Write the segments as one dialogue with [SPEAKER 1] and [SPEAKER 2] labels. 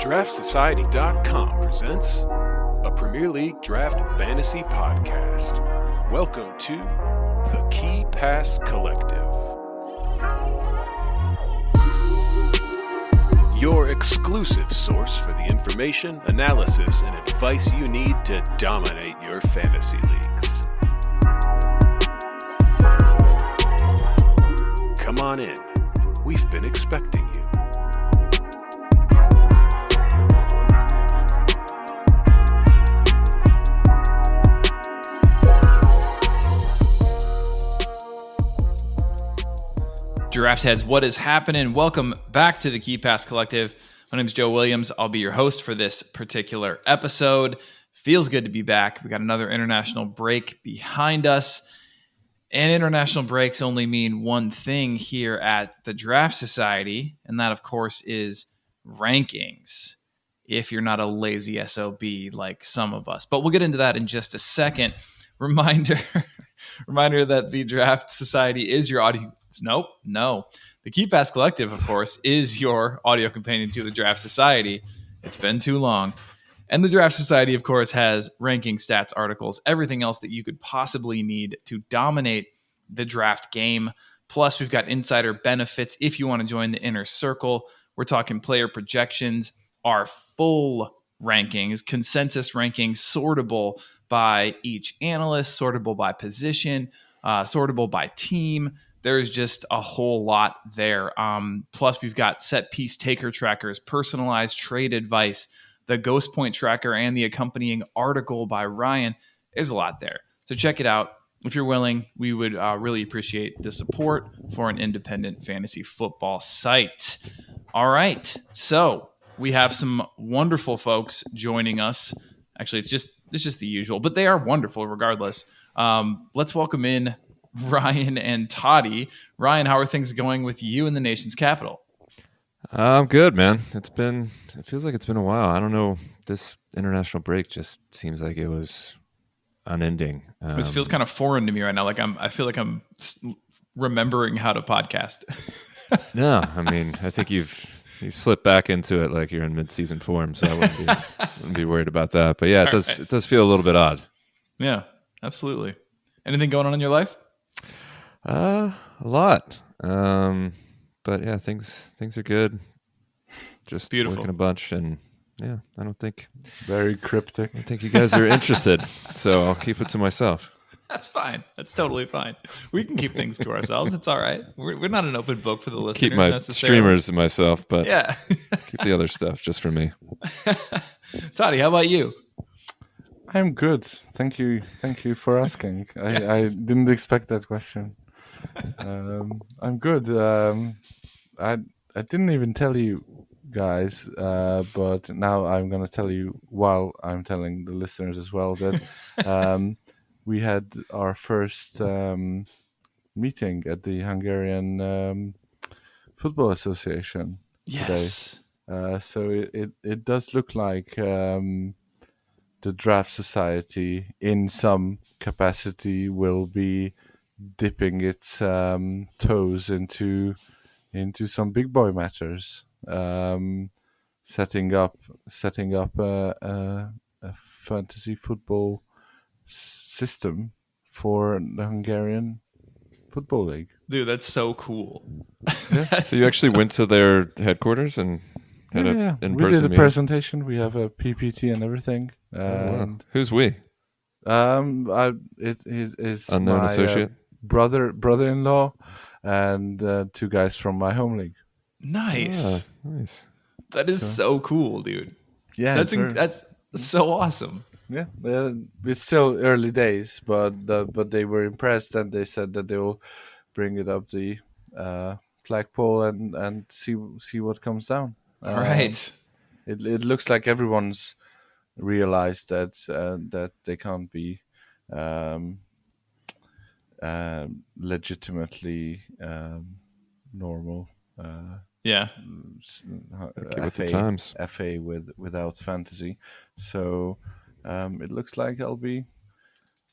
[SPEAKER 1] DraftSociety.com presents a Premier League Draft Fantasy Podcast. Welcome to the Key Pass Collective. Your exclusive source for the information, analysis, and advice you need to dominate your fantasy leagues. Come on in. We've been expecting you.
[SPEAKER 2] Draft heads, what is happening? Welcome back to the Key Pass Collective. My name is Joe Williams. I'll be your host for this particular episode. Feels good to be back. We got another international break behind us. And international breaks only mean one thing here at the Draft Society, and that, of course, is rankings, if you're not a lazy SOB like some of us. But we'll get into that in just a second. Reminder that the Draft Society is your audio. No. The Key Pass Collective, of course, is your audio companion to the Draft Society. It's been too long. And the Draft Society, of course, has ranking, stats, articles, everything else that you could possibly need to dominate the draft game. Plus, we've got insider benefits if you want to join the inner circle. We're talking player projections, our full rankings, consensus rankings, sortable by each analyst, sortable by position, sortable by team. There's just a whole lot there. Plus, we've got set piece taker trackers, personalized trade advice, the Ghost Point tracker, and the accompanying article by Ryan. There's a lot there. So check it out. If you're willing, we would really appreciate the support for an independent fantasy football site. All right. So we have some wonderful folks joining us. Actually, it's just the usual, but they are wonderful regardless. Let's welcome in Ryan and Totti. Ryan, how are things going with you in the nation's capital?
[SPEAKER 3] I'm good, man. It feels like it's been a while. I don't know. This international break just seems like it was unending.
[SPEAKER 2] This feels kind of foreign to me right now. I feel like I'm remembering how to podcast.
[SPEAKER 3] No, I mean, I think you slipped back into it like you're in mid-season form, so I wouldn't be worried about that. But yeah, it does feel a little bit odd.
[SPEAKER 2] Yeah, absolutely. Anything going on in your life?
[SPEAKER 3] A lot. But yeah, things are good. Just
[SPEAKER 2] beautiful.
[SPEAKER 3] Working a bunch, and yeah, I don't think
[SPEAKER 4] very cryptic.
[SPEAKER 3] I think you guys are interested, so I'll keep it to myself.
[SPEAKER 2] That's fine. That's totally fine. We can keep things to ourselves. It's all right. We're not an open book for the listeners.
[SPEAKER 3] Keep my streamers to myself, but
[SPEAKER 2] yeah,
[SPEAKER 3] keep the other stuff just for me.
[SPEAKER 2] Totti, how about you?
[SPEAKER 4] I'm good. Thank you for asking.
[SPEAKER 2] Yes.
[SPEAKER 4] I didn't expect that question. I'm good. I didn't even tell you guys, but now I'm going to tell you while I'm telling the listeners as well that we had our first meeting at the Hungarian Football Association today. So it does look like the Draft Society in some capacity will be dipping its toes into some big boy matters, setting up a fantasy football system for the Hungarian Football League.
[SPEAKER 2] Dude, that's so cool.
[SPEAKER 3] Yeah. So you actually went to their headquarters and had an in-person
[SPEAKER 4] we did a
[SPEAKER 3] meeting?
[SPEAKER 4] presentation. We have a PPT and everything.
[SPEAKER 3] Wow. Who's we?
[SPEAKER 4] It is
[SPEAKER 3] Unknown
[SPEAKER 4] my
[SPEAKER 3] associate?
[SPEAKER 4] brother-in-law and two guys from my home league.
[SPEAKER 2] Nice.
[SPEAKER 3] Nice.
[SPEAKER 2] That is so cool, dude.
[SPEAKER 4] Yeah,
[SPEAKER 2] that's so awesome.
[SPEAKER 4] Yeah, it's still early days, but they were impressed and they said that they will bring it up the flagpole and see what comes down.
[SPEAKER 2] All right.
[SPEAKER 4] It looks like everyone's realized that they can't be legitimately normal.
[SPEAKER 2] Yeah.
[SPEAKER 3] With the times.
[SPEAKER 4] FA without fantasy. So it looks like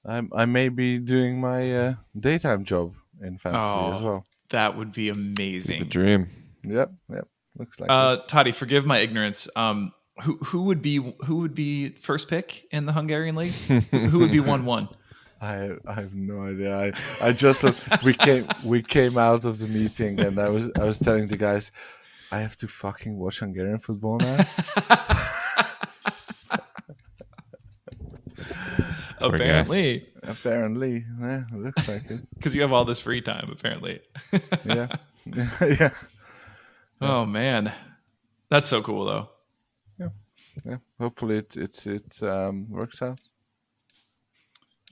[SPEAKER 4] I may be doing my daytime job in fantasy as well.
[SPEAKER 2] That would be amazing.
[SPEAKER 3] The dream.
[SPEAKER 4] Yep. Looks like
[SPEAKER 2] Totti, forgive my ignorance. Who would be first pick in the Hungarian league? Who would be 1-1?
[SPEAKER 4] I have no idea. I just we came out of the meeting and I was telling the guys, I have to fucking watch Hungarian football now.
[SPEAKER 2] Apparently,
[SPEAKER 4] yeah, it looks like it.
[SPEAKER 2] because you have all this free time. Apparently,
[SPEAKER 4] Yeah, yeah.
[SPEAKER 2] Oh man, that's so cool though.
[SPEAKER 4] Yeah. Hopefully it works out.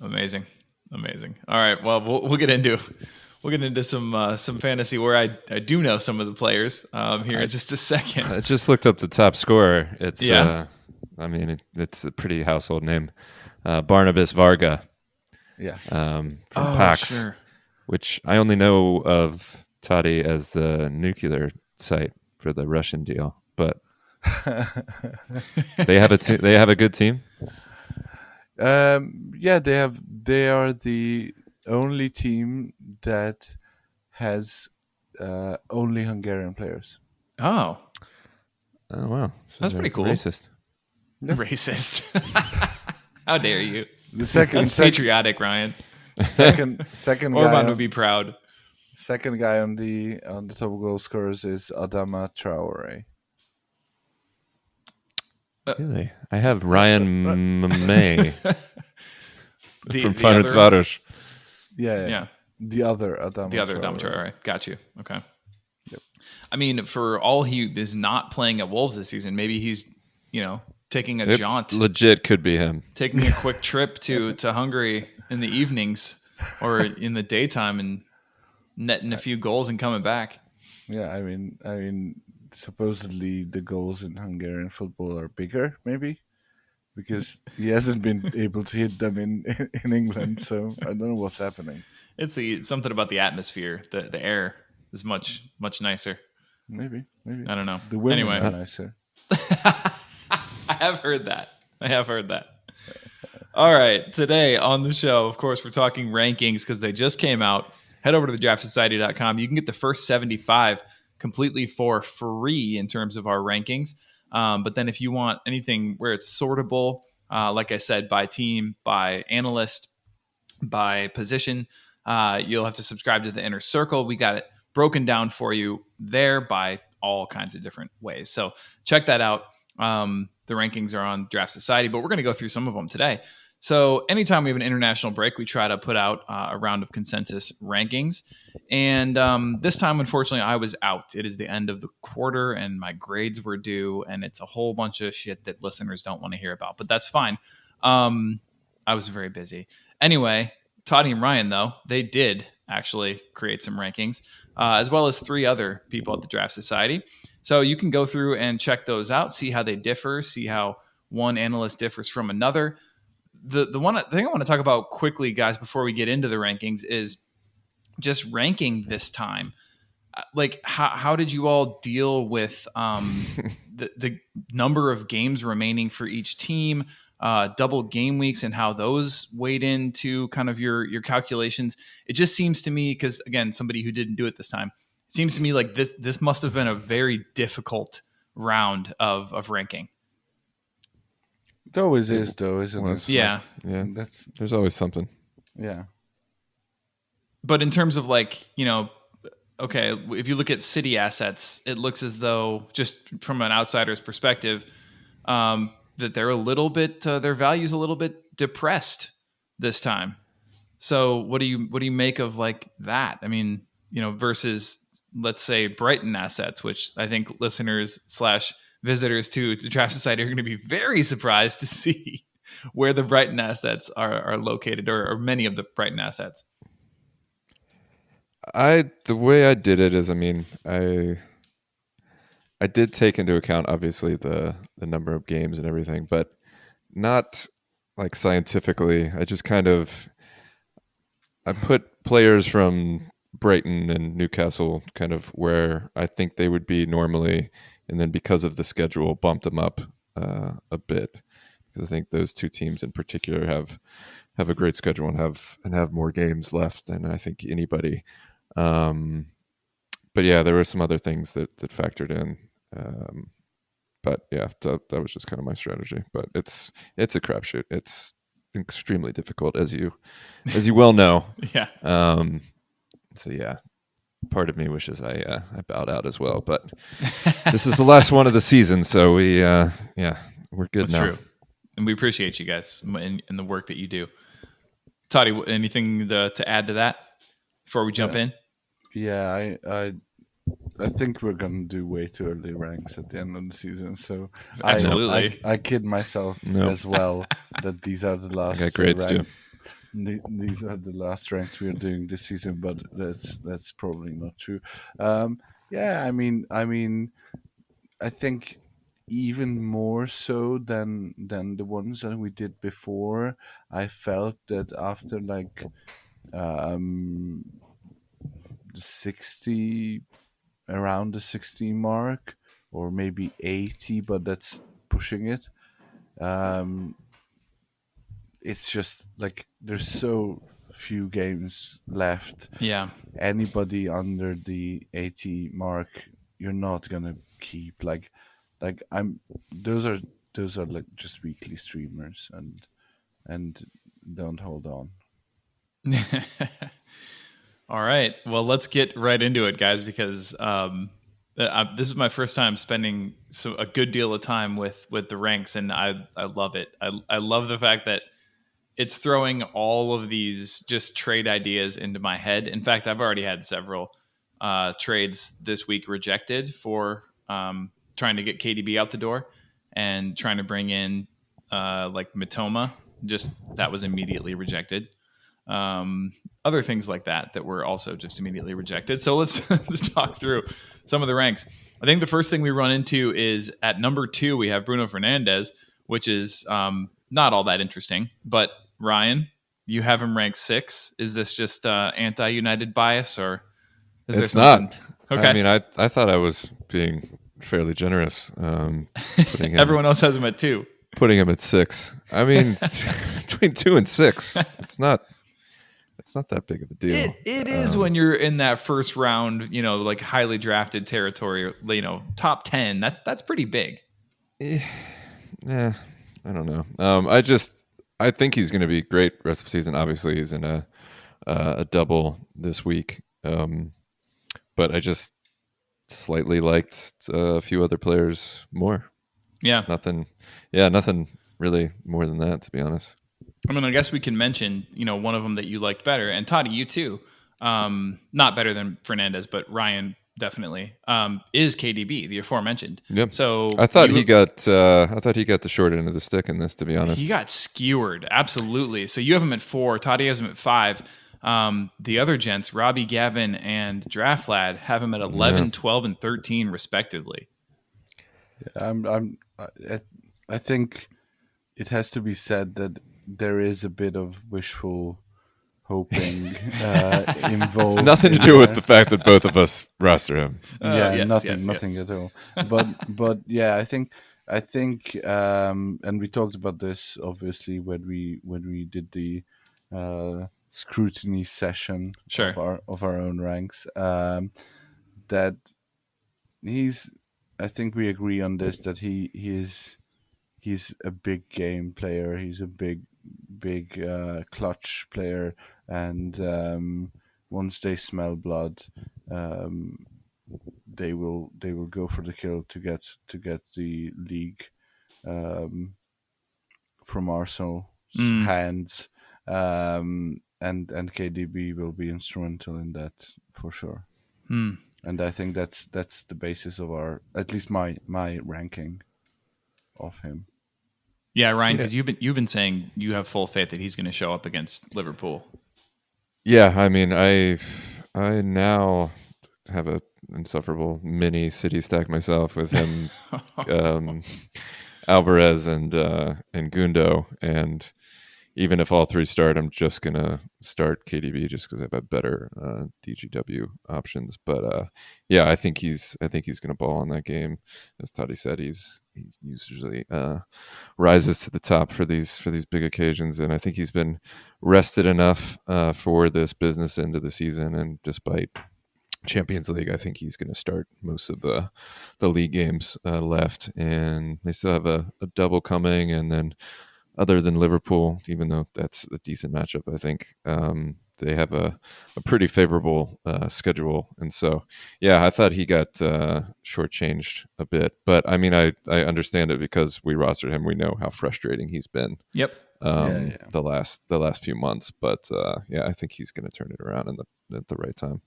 [SPEAKER 2] Amazing. All right, well we'll get into some fantasy where I do know some of the players here in just a second.
[SPEAKER 3] I just looked up the top scorer. It's it's a pretty household name, Barnabas Varga.
[SPEAKER 4] Yeah.
[SPEAKER 3] From Pax,
[SPEAKER 2] sure.
[SPEAKER 3] which I only know of Totti as the nuclear site for the Russian deal, but they have a good team.
[SPEAKER 4] Yeah, they are the only team that has only Hungarian players.
[SPEAKER 2] Oh
[SPEAKER 3] wow, so
[SPEAKER 2] that's pretty cool.
[SPEAKER 3] Racist.
[SPEAKER 4] Yeah.
[SPEAKER 2] Racist. How dare you?
[SPEAKER 4] The second
[SPEAKER 2] That's patriotic, Ryan.
[SPEAKER 4] second
[SPEAKER 2] Orban
[SPEAKER 4] guy
[SPEAKER 2] would be proud.
[SPEAKER 4] second guy on the top goal scorers is Adama Traore.
[SPEAKER 3] Really? I have Ryan May from
[SPEAKER 2] other-
[SPEAKER 4] Yeah. The other Adama.
[SPEAKER 2] The other Dom Traore. Got you. Okay. Yep. I mean, for all he is not playing at Wolves this season, maybe he's, taking a jaunt.
[SPEAKER 3] Legit could be him.
[SPEAKER 2] Taking a quick trip to Hungary in the evenings or in the daytime and netting a few goals and coming back.
[SPEAKER 4] Yeah, I mean, supposedly the goals in Hungarian football are bigger, maybe, because he hasn't been able to hit them in England. So I don't know what's happening.
[SPEAKER 2] It's something about the atmosphere. The air is much nicer.
[SPEAKER 4] Maybe.
[SPEAKER 2] I don't know.
[SPEAKER 4] The women
[SPEAKER 2] Anyway.
[SPEAKER 4] are nicer.
[SPEAKER 2] I have heard that. All right. Today on the show, of course, we're talking rankings because they just came out. Head over to thedraftsociety.com. You can get the first 75 completely for free in terms of our rankings. But then if you want anything where it's sortable, like I said, by team, by analyst, by position, you'll have to subscribe to the Inner Circle. We got it broken down for you there by all kinds of different ways. So check that out. The rankings are on Draft Society, but we're going to go through some of them today. So anytime we have an international break, we try to put out a round of consensus rankings. And this time, unfortunately, I was out. It is the end of the quarter and my grades were due. And it's a whole bunch of shit that listeners don't want to hear about, but that's fine. I was very busy. Anyway, Totti and Ryan, though, they did actually create some rankings, as well as 3 other people at the Draft Society. So you can go through and check those out, see how they differ, see how one analyst differs from another. The thing I want to talk about quickly, guys, before we get into the rankings is just ranking this time. Like, how did you all deal with the number of games remaining for each team, double game weeks, and how those weighed into kind of your calculations? It just seems to me, because again, somebody who didn't do it this time, it seems to me like this must have been a very difficult round of ranking.
[SPEAKER 4] It always is, though, isn't it?
[SPEAKER 2] Yeah.
[SPEAKER 3] Yeah. There's always something.
[SPEAKER 4] Yeah.
[SPEAKER 2] But in terms of okay, if you look at City assets, it looks as though, just from an outsider's perspective, that they're a little bit, their value's a little bit depressed this time. So what do you make of that? I mean, versus, let's say, Brighton assets, which I think listeners / visitors to Draft Society are going to be very surprised to see where the Brighton assets are located, or many of the Brighton assets.
[SPEAKER 3] The way I did it is, I did take into account obviously the number of games and everything, but not scientifically. I just I put players from Brighton and Newcastle kind of where I think they would be normally, and then because of the schedule, bumped them up a bit, because I think those 2 teams in particular have a great schedule and have more games left than I think anybody. But yeah, there were some other things that factored in. But yeah, that was just kind of my strategy. But it's a crapshoot. It's extremely difficult, as you well know.
[SPEAKER 2] Yeah.
[SPEAKER 3] So yeah, part of me wishes I bowed out as well. But this is the last one of the season, so we're good
[SPEAKER 2] That's
[SPEAKER 3] now.
[SPEAKER 2] true, and we appreciate you guys in the work that you do. Totti, anything to add to that before we jump in?
[SPEAKER 4] Yeah, I think we're gonna do way too early ranks at the end of the season. So
[SPEAKER 2] Absolutely.
[SPEAKER 4] I kid myself as well that these are the last.
[SPEAKER 3] I got grades too.
[SPEAKER 4] These are the last ranks we are doing this season, but that's probably not true. Yeah, I mean, I think even more so than the ones that we did before. I felt that after like 60, around the 60 mark, or maybe 80, but that's pushing it. It's just like there's so few games left.
[SPEAKER 2] Yeah.
[SPEAKER 4] Anybody under the 80 mark, you're not gonna keep. Like those are like just weekly streamers and don't hold on.
[SPEAKER 2] All right. Well, let's get right into it, guys, because this is my first time spending a good deal of time with the ranks, and I love it. I love the fact that it's throwing all of these just trade ideas into my head. In fact, I've already had several trades this week rejected for trying to get KDB out the door and trying to bring in like Mitoma. Just that was immediately rejected. Other things like that were also just immediately rejected. So let's talk through some of the ranks. I think the first thing we run into is at number 2, we have Bruno Fernandes, which is not all that interesting. But Ryan, you have him ranked 6. Is this just anti-United bias, or is
[SPEAKER 3] it's
[SPEAKER 2] there something?
[SPEAKER 3] Not?
[SPEAKER 2] Okay.
[SPEAKER 3] I mean, I thought I was being fairly generous. Putting him,
[SPEAKER 2] Everyone else has him at 2.
[SPEAKER 3] Putting him at 6. I mean, between 2 and 6, it's not that big of a deal.
[SPEAKER 2] It is when you're in that first round, like highly drafted territory, top 10. That's pretty big.
[SPEAKER 3] Yeah, I don't know. I think he's going to be great rest of the season. Obviously, he's in a double this week, but I just slightly liked a few other players more.
[SPEAKER 2] Yeah,
[SPEAKER 3] nothing really more than that, to be honest.
[SPEAKER 2] I mean, I guess we can mention, one of them that you liked better, and Totti, you too. Not better than Fernandes, but Ryan definitely is KDB, the aforementioned.
[SPEAKER 3] Yep.
[SPEAKER 2] So
[SPEAKER 3] I thought he got the short end of the stick in this, to be honest.
[SPEAKER 2] He got skewered, absolutely. So you have him at 4. Totti has him at 5. The other gents, Robbie, Gavin, and Draft Lad, have him at 11, 12, and 13, respectively.
[SPEAKER 4] I think it has to be said that there is a bit of wishful hoping involved.
[SPEAKER 3] It's nothing to do with the fact that both of us roster him.
[SPEAKER 4] Nothing at all. But yeah, I think, and we talked about this obviously when we did the scrutiny session of our own ranks. That I think we agree on this, that he's a big game player. He's a big clutch player, and once they smell blood, they will go for the kill to get the league from Arsenal's hands, and KDB will be instrumental in that for sure. And I think that's the basis of at least my ranking of him.
[SPEAKER 2] Yeah, Ryan, because you've been saying you have full faith that he's going to show up against Liverpool.
[SPEAKER 3] Yeah, I mean, I now have a insufferable mini city stack myself with him, Alvarez and Gundo, and even if all 3 start, I'm just gonna start KDB just because I have better DGW options. But yeah, I think he's gonna ball in that game. As Totti said, he usually rises to the top for these big occasions, and I think he's been rested enough for this business end of the season. And despite Champions League. I think he's going to start most of the league games left, and they still have a double coming. And then, other than Liverpool, even though that's a decent matchup, I think they have a pretty favorable schedule. And so, yeah, I thought he got shortchanged a bit, but I mean, I understand it because we rostered him. We know how frustrating he's been.
[SPEAKER 2] Yep.
[SPEAKER 3] The last few months, but yeah, I think he's going to turn it around at the right time.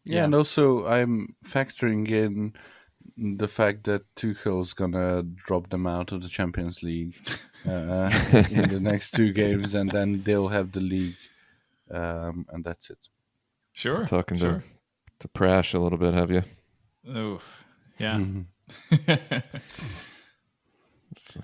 [SPEAKER 4] Yeah, and also I'm factoring in the fact that Tuchel's gonna drop them out of the Champions League in the next 2 games, and then they'll have the league, and that's it.
[SPEAKER 2] Sure.
[SPEAKER 3] Talking to Prash a little bit, have you?
[SPEAKER 2] Oh, yeah.
[SPEAKER 3] Fucking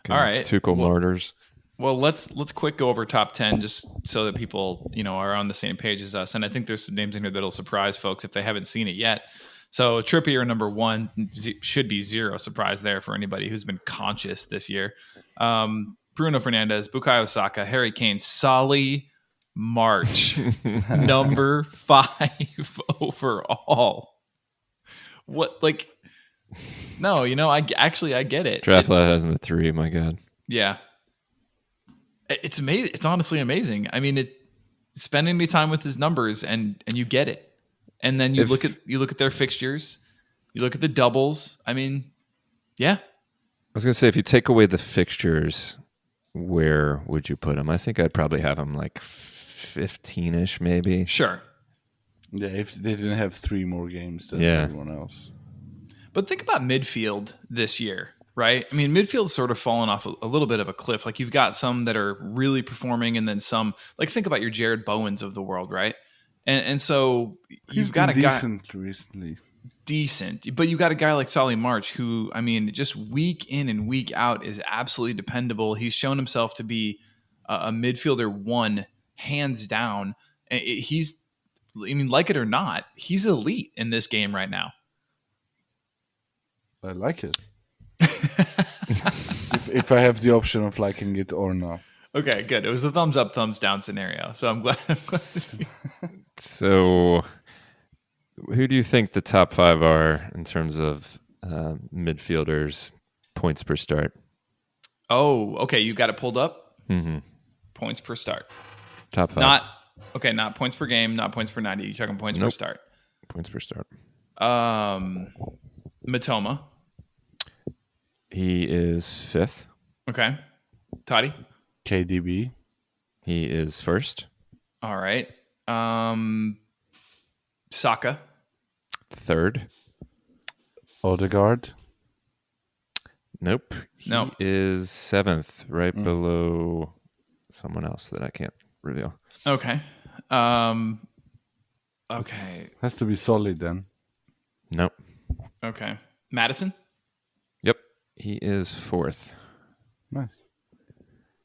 [SPEAKER 2] All right.
[SPEAKER 3] Tuchel martyrs.
[SPEAKER 2] Well, let's quick go over top 10 just so that people, are on the same page as us. And I think there's some names in here that'll surprise folks if they haven't seen it yet. So Trippier, number 1, should be zero surprise there for anybody who's been conscious this year. Bruno Fernandes, Bukayo Saka, Harry Kane, Solly March, number 5 overall. What, no, I get it.
[SPEAKER 3] Draft has him at 3, my God.
[SPEAKER 2] Yeah. It's amazing. It's honestly amazing. I mean, spend any time with his numbers and you get it. And then you look at their fixtures, you look at the doubles. I mean, yeah.
[SPEAKER 3] I was gonna say, if you take away the fixtures, where would you put him? I think I'd probably have him 15-ish, maybe.
[SPEAKER 2] Sure.
[SPEAKER 4] Yeah, if they didn't have 3 more games than everyone else.
[SPEAKER 2] But think about midfield this year. Right? I mean, midfield's sort of fallen off a little bit of a cliff. You've got some that are really performing, and then some, think about your Jared Bowens of the world, right? And so you've got a guy
[SPEAKER 4] decent recently.
[SPEAKER 2] Decent, but you got a guy like Solly March, who, I mean, just week in and week out is absolutely dependable. He's shown himself to be a midfielder 1, hands down. He's, like it or not, he's elite in this game right now.
[SPEAKER 4] I like it. if I have the option of liking it or not.
[SPEAKER 2] Okay, good. It was a thumbs up, thumbs down scenario. So I'm glad.
[SPEAKER 3] So, who do you think the top 5 are in terms of midfielders, points per start?
[SPEAKER 2] Oh, okay. You got it pulled up?
[SPEAKER 3] Mm-hmm.
[SPEAKER 2] Points per start.
[SPEAKER 3] Top 5.
[SPEAKER 2] Not points per game, not points per 90. You're talking points per start.
[SPEAKER 3] Points per start.
[SPEAKER 2] Matoma.
[SPEAKER 3] He is 5th.
[SPEAKER 2] Okay. Totti.
[SPEAKER 4] KDB.
[SPEAKER 3] He is 1st.
[SPEAKER 2] All right. Saka.
[SPEAKER 3] 3rd.
[SPEAKER 4] Odegaard.
[SPEAKER 3] Nope. He is 7th, right below someone else that I can't reveal.
[SPEAKER 2] Okay. Okay.
[SPEAKER 4] Has to be solid then.
[SPEAKER 3] Nope.
[SPEAKER 2] Okay. Madison.
[SPEAKER 3] Yep. He is 4th.
[SPEAKER 4] Nice.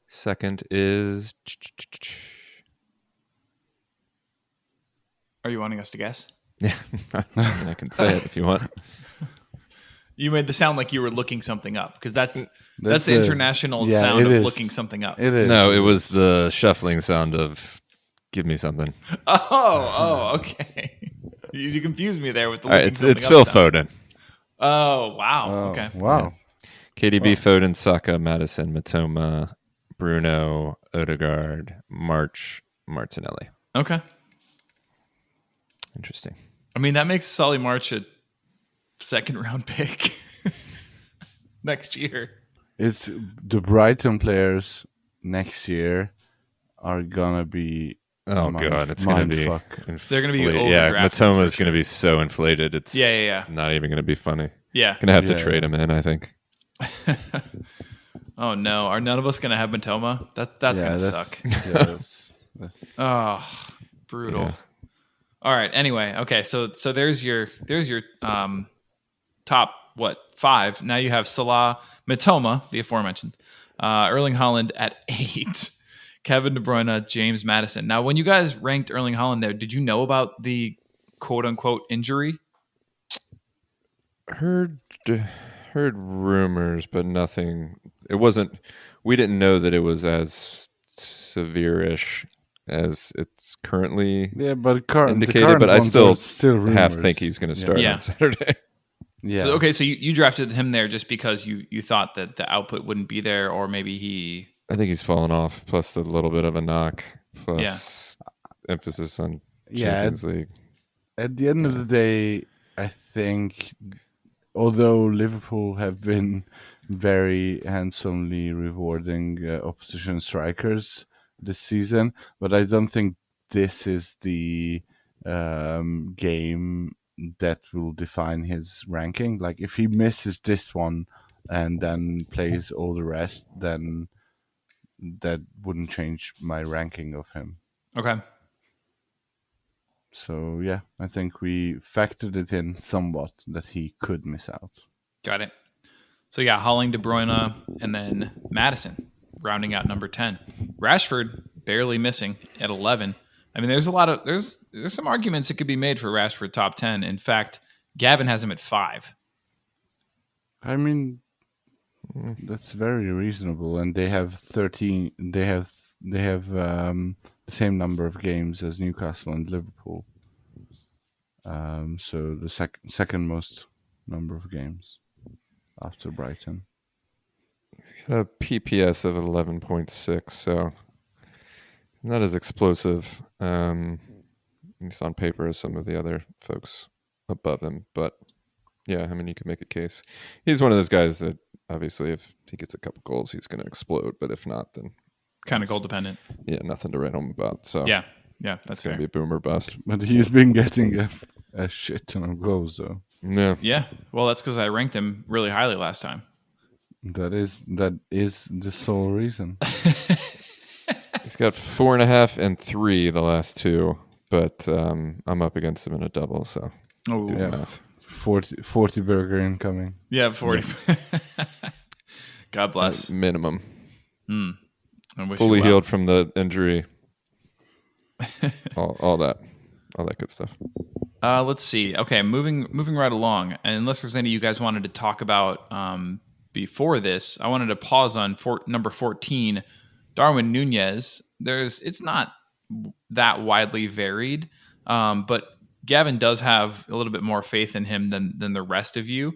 [SPEAKER 3] 2nd is...
[SPEAKER 2] Are you wanting us to guess?
[SPEAKER 3] Yeah, I can say it if you want.
[SPEAKER 2] You made the sound like you were looking something up, because that's the international sound of looking something up.
[SPEAKER 4] It is.
[SPEAKER 3] No, it was the shuffling sound of "Give me something."
[SPEAKER 2] Oh, okay. You confused me there with the.
[SPEAKER 3] It's Phil Foden.
[SPEAKER 2] Oh wow! Okay.
[SPEAKER 4] Wow.
[SPEAKER 3] KDB, Foden, Saka, Madison, Matoma, Bruno, Odegaard, March, Martinelli.
[SPEAKER 2] Okay.
[SPEAKER 3] Interesting.
[SPEAKER 2] I mean, that makes Solly March a 2nd round pick next year.
[SPEAKER 4] It's the Brighton players next year are gonna be.
[SPEAKER 3] Oh god, it's gonna be.
[SPEAKER 2] They're gonna be overdrafted.
[SPEAKER 3] Yeah, Matoma's gonna be so inflated. It's not even gonna be funny.
[SPEAKER 2] Yeah,
[SPEAKER 3] gonna have to trade him in, I think.
[SPEAKER 2] Oh no, are none of us gonna have Matoma? That's gonna suck.
[SPEAKER 4] That's
[SPEAKER 2] oh, brutal. Yeah. All right. Anyway, okay. So there's your top 5. Now you have Salah, Matoma, the aforementioned, Erling Haaland at 8, Kevin De Bruyne, James Maddison. Now, when you guys ranked Erling Haaland there, did you know about the quote unquote injury?
[SPEAKER 3] Heard rumors, but nothing. It wasn't. We didn't know that it was as severe-ish as it's currently
[SPEAKER 4] Yeah, but
[SPEAKER 3] indicated. But I still
[SPEAKER 4] rumors.
[SPEAKER 3] half think he's going to start
[SPEAKER 2] Yeah.
[SPEAKER 3] on Saturday.
[SPEAKER 4] Yeah.
[SPEAKER 2] Okay, so you drafted him there just because you thought that the output wouldn't be there, or maybe he.
[SPEAKER 3] I think he's fallen off. Plus a little bit of a knock. Plus emphasis on Champions League.
[SPEAKER 4] At the end of the day, I think, although Liverpool have been very handsomely rewarding opposition strikers this season, but I don't think this is the game that will define his ranking. Like, if he misses this one and then plays all the rest, then that wouldn't change my ranking of him.
[SPEAKER 2] Okay.
[SPEAKER 4] So, yeah, I think we factored it in somewhat that he could miss out.
[SPEAKER 2] Got it. So yeah, Holling, De Bruyne, and then Maddison rounding out number 10. Rashford barely missing at 11. I mean, there's some arguments that could be made for Rashford top 10. In fact, Gavin has him at 5.
[SPEAKER 4] I mean, that's very reasonable, and they have 13. They have the same number of games as Newcastle and Liverpool. So the second most number of games after Brighton.
[SPEAKER 3] He's got a PPS of 11.6, so not as explosive, at least on paper, as some of the other folks above him. But yeah, I mean, you can make a case. He's one of those guys that obviously, if he gets a couple goals, he's going to explode. But if not, then
[SPEAKER 2] Kind of goal dependent.
[SPEAKER 3] yeah, nothing to write home about. So
[SPEAKER 2] Yeah, that's
[SPEAKER 3] it's going
[SPEAKER 2] fair.
[SPEAKER 3] to be boomer bust.
[SPEAKER 4] But he's been getting a shit ton of goals, though.
[SPEAKER 3] Yeah,
[SPEAKER 2] Yeah, well, that's because I ranked him really highly last time.
[SPEAKER 4] That is the sole reason.
[SPEAKER 3] he's got 4.5 and 3 the last two, but I'm up against him in a double, so
[SPEAKER 2] Oh,
[SPEAKER 3] do the math.
[SPEAKER 4] 40 burger incoming.
[SPEAKER 2] yeah, 40. God bless.
[SPEAKER 3] Minimum.
[SPEAKER 2] I wish
[SPEAKER 3] Fully
[SPEAKER 2] you well.
[SPEAKER 3] healed from the injury. all that good stuff.
[SPEAKER 2] Let's see. Okay, moving right along. And unless there's any you guys wanted to talk about before this, I wanted to pause on number 14, Darwin Nunez. It's not that widely varied, but Gavin does have a little bit more faith in him than the rest of you.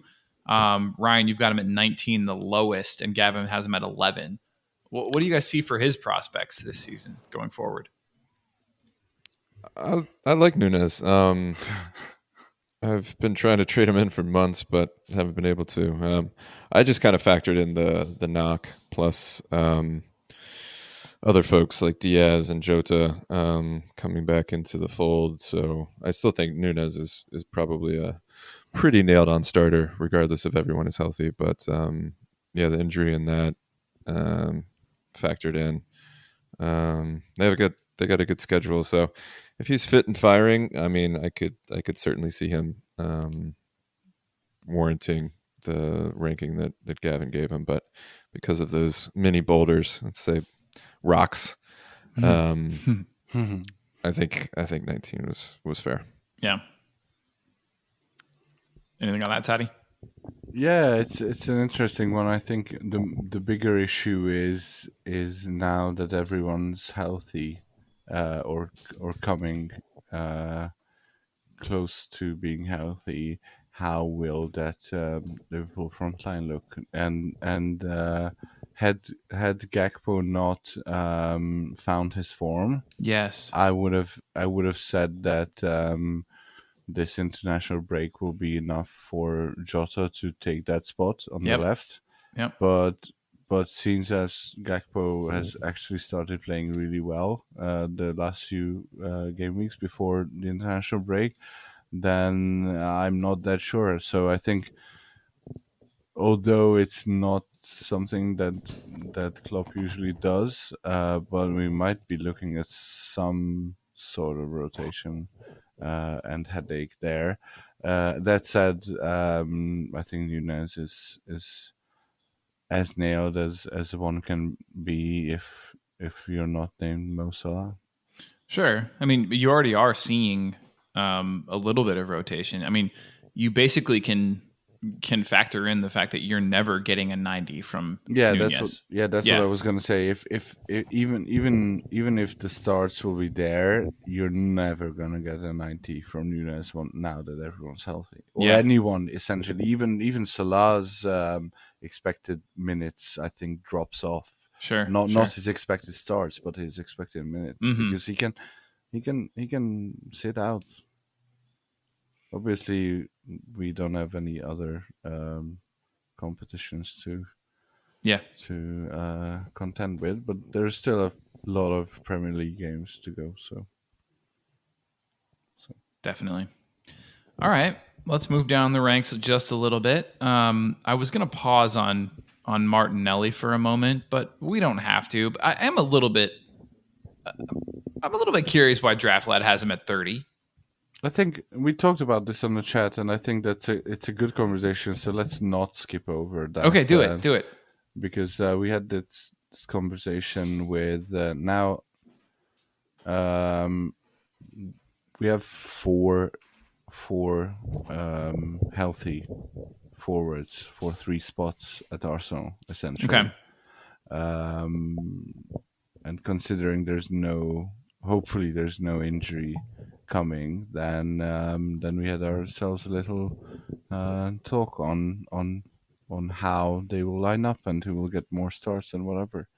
[SPEAKER 2] Ryan, you've got him at 19, the lowest, and Gavin has him at 11. What do you guys see for his prospects this season going forward?
[SPEAKER 3] I like Nunez. I've been trying to trade him in for months, but haven't been able to. I just kind of factored in the knock plus other folks like Diaz and Jota coming back into the fold. So I still think Nunez is probably a pretty nailed on starter, regardless if everyone is healthy. But yeah, the injury and that factored in. They got a good schedule, so if he's fit and firing, I mean, I could certainly see him warranting the ranking that Gavin gave him. But because of those mini boulders, let's say rocks, I think 19 was fair.
[SPEAKER 2] Yeah. Anything on that, Totti?
[SPEAKER 4] Yeah, it's an interesting one. I think the bigger issue is now that everyone's healthy, or coming close to being healthy. How will that Liverpool front line look? And had Gakpo not found his form,
[SPEAKER 2] Yes.
[SPEAKER 4] I would have said that this international break will be enough for Jota to take that spot on the left.
[SPEAKER 2] Yep.
[SPEAKER 4] But seems as Gakpo has actually started playing really well the last few game weeks before the international break, then I'm not that sure. So I think, although it's not something that Klopp usually does, but we might be looking at some sort of rotation and headache there. That said, I think Nunez is as nailed as one can be if you're not named Mo Salah.
[SPEAKER 2] Sure. I mean, you already are seeing a little bit of rotation. I mean, you basically can can factor in the fact that you're never getting a 90 from Nunez.
[SPEAKER 4] That's what I was gonna say. If even if the starts will be there, you're never gonna get a 90 from Nunez now that everyone's healthy, or anyone essentially. Even Salah's expected minutes, I think, drops off. Not his expected starts, but his expected minutes, because he can sit out. Obviously, we don't have any other competitions to contend with, but there's still a lot of Premier League games to go. So
[SPEAKER 2] definitely. All right, let's move down the ranks just a little bit. I was going to pause on Martinelli for a moment, but we don't have to. I'm a little bit curious why Draft Lad has him at 30.
[SPEAKER 4] I think we talked about this on the chat, and I think it's a good conversation. So let's not skip over that.
[SPEAKER 2] Okay, do it.
[SPEAKER 4] Because we had this conversation with now. We have four healthy forwards for 3 spots at Arsenal, essentially.
[SPEAKER 2] Okay.
[SPEAKER 4] And considering hopefully there's no injury coming, then we had ourselves a little talk on how they will line up and who will get more starts and whatever.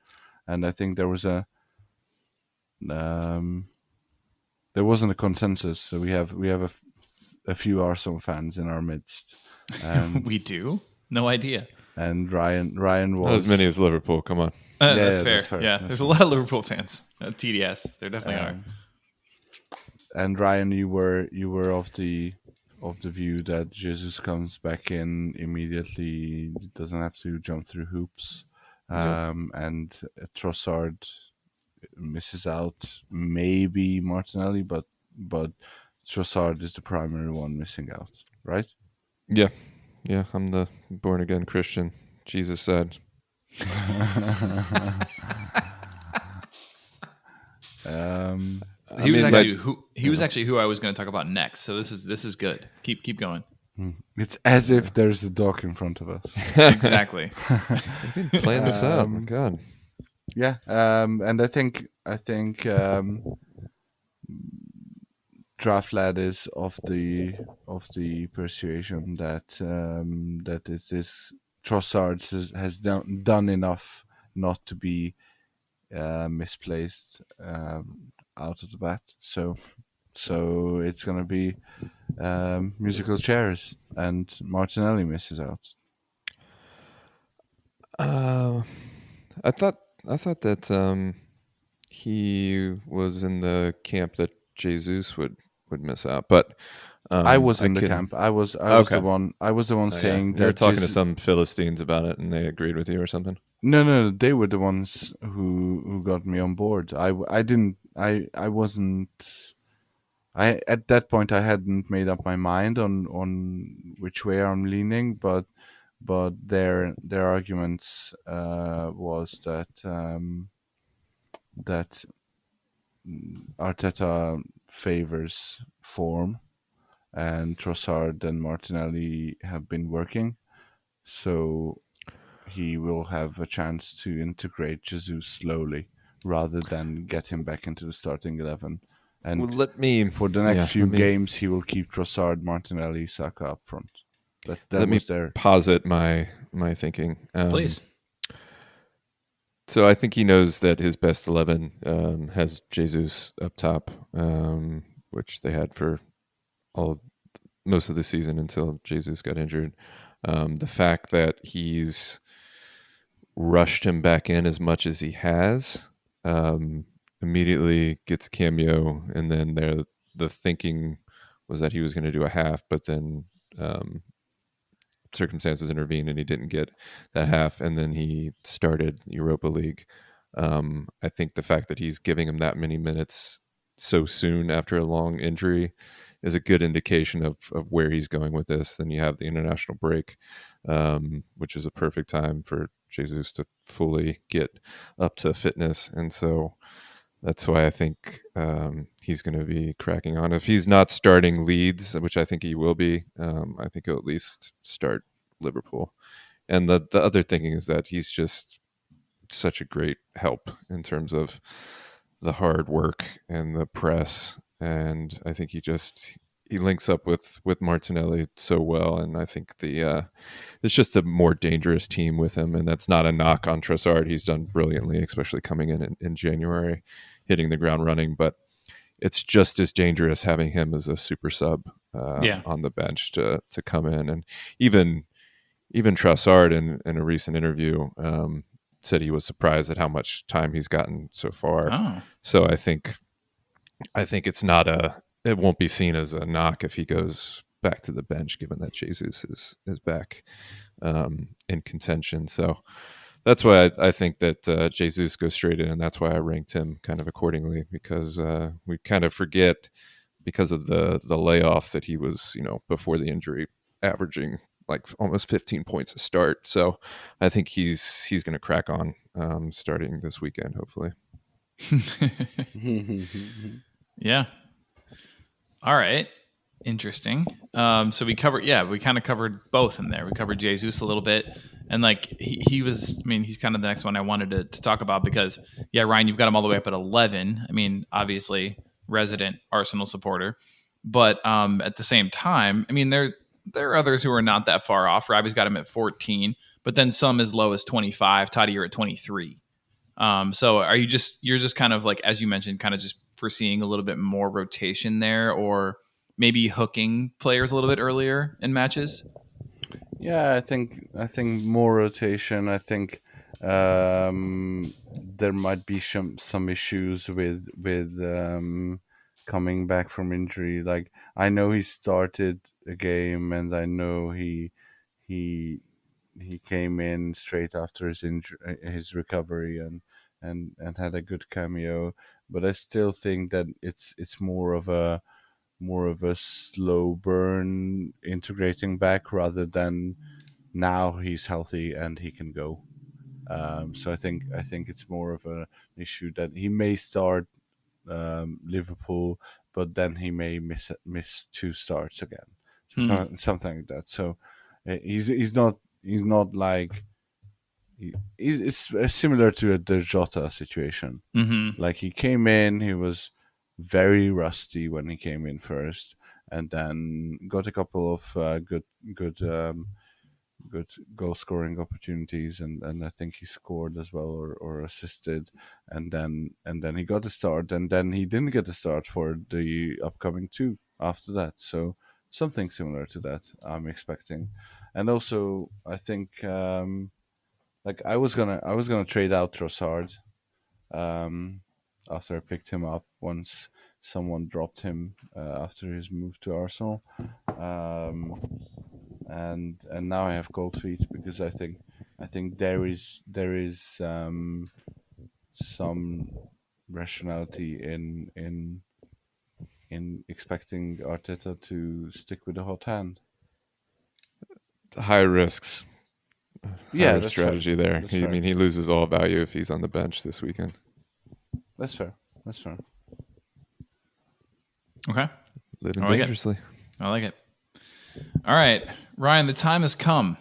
[SPEAKER 4] And I think there wasn't a consensus. So we have a few Arsenal fans in our midst.
[SPEAKER 2] We do? No idea.
[SPEAKER 4] And Ryan was
[SPEAKER 3] not as many as Liverpool. Come on.
[SPEAKER 2] That's fair. Yeah, there's a lot of Liverpool fans. TDS, there definitely are.
[SPEAKER 4] And Ryan, you were of the view that Jesus comes back in immediately, doesn't have to jump through hoops, and Trossard misses out. Maybe Martinelli, but Trossard is the primary one missing out, right?
[SPEAKER 3] Yeah. I'm the born again Christian. Jesus said.
[SPEAKER 2] He was actually who I was going to talk about next. So this is good. Keep going.
[SPEAKER 4] It's as if there's a dog in front of us.
[SPEAKER 2] Exactly.
[SPEAKER 3] I've been playing this out. Oh, God.
[SPEAKER 4] Yeah. And I think Draft Lad is of the persuasion that this Trossard has done enough not to be misplaced out of the bat. So it's going to be musical chairs, and Martinelli misses out.
[SPEAKER 3] I thought that he was in the camp that Jesus would miss out, but
[SPEAKER 4] I was in the camp. I was the one. I was the one saying that.
[SPEAKER 3] You were talking to some Philistines about it, and they agreed with you or something.
[SPEAKER 4] No, they were the ones who got me on board. I didn't. I wasn't. At that point I hadn't made up my mind on which way I'm leaning, but their arguments was that that Arteta favors form, and Trossard and Martinelli have been working, so he will have a chance to integrate Jesus slowly rather than get him back into the starting 11. And for the next few games, he will keep Trossard, Martinelli, Saka up front. Let me
[SPEAKER 3] posit my thinking.
[SPEAKER 2] Please.
[SPEAKER 3] So I think he knows that his best 11 has Jesus up top, which they had for most of the season until Jesus got injured. The fact that he's rushed him back in as much as he has, immediately gets a cameo, and then the thinking was that he was going to do a half, but then circumstances intervened and he didn't get that half, and then he started Europa League. I think the fact that he's giving him that many minutes so soon after a long injury is a good indication of where he's going with this. Then you have the international break, which is a perfect time for Jesus to fully get up to fitness. And so that's why I think he's going to be cracking on. If he's not starting Leeds, which I think he will be, I think he'll at least start Liverpool. And the other thing is that he's just such a great help in terms of the hard work and the press. And I think he links up with Martinelli so well. And I think it's just a more dangerous team with him. And that's not a knock on Trossard. He's done brilliantly, especially coming in January, hitting the ground running. But it's just as dangerous having him as a super sub on the bench to come in. And even Trossard in a recent interview said he was surprised at how much time he's gotten so far.
[SPEAKER 2] Oh.
[SPEAKER 3] So I think it's it won't be seen as a knock if he goes back to the bench, given that Jesus is back in contention. So that's why I think that Jesus goes straight in, and that's why I ranked him kind of accordingly, because we kind of forget, because of the layoff, that he was, before the injury, averaging like almost 15 points a start. So I think he's going to crack on starting this weekend, hopefully.
[SPEAKER 2] Yeah. All right. Interesting. So we kind of covered both in there. We covered Jesus a little bit, and like he was, he's kind of the next one I wanted to talk about, because Ryan, you've got him all the way up at 11. Obviously resident Arsenal supporter, but at the same time, there are others who are not that far off. Robbie's got him at 14, but then some as low as 25. Totti, you're at 23. So you're just kind of like, as you mentioned, kind of just foreseeing a little bit more rotation there, or maybe hooking players a little bit earlier in matches?
[SPEAKER 4] Yeah, I think more rotation. I think there might be some issues with coming back from injury. Like, I know he started a game, and I know he came in straight after his recovery, and had a good cameo. But I still think that it's more of a slow burn integrating back, rather than now he's healthy and he can go. So I think it's more of an issue that he may start Liverpool, but then he may miss 2 starts again. So something like that. So he's not like, it's similar to the Jota situation.
[SPEAKER 2] Mm-hmm.
[SPEAKER 4] Like, he came in, he was very rusty when he came in first, and then got a couple of good goal scoring opportunities, and I think he scored as well, or assisted, and then he got a start, and then he didn't get a start for the upcoming 2 after that. So something similar to that I'm expecting. And also, I think like I was gonna trade out Trossard after I picked him up, once someone dropped him after his move to Arsenal, and now I have cold feet, because I think there is some rationality in expecting Arteta to stick with the hot hand.
[SPEAKER 3] High risks.
[SPEAKER 4] Yeah,
[SPEAKER 3] strategy
[SPEAKER 4] fair.
[SPEAKER 3] there. He loses all value if he's on the bench this weekend.
[SPEAKER 4] That's fair.
[SPEAKER 2] Okay.
[SPEAKER 3] Living dangerously.
[SPEAKER 2] I like it. All right, Ryan, the time has come.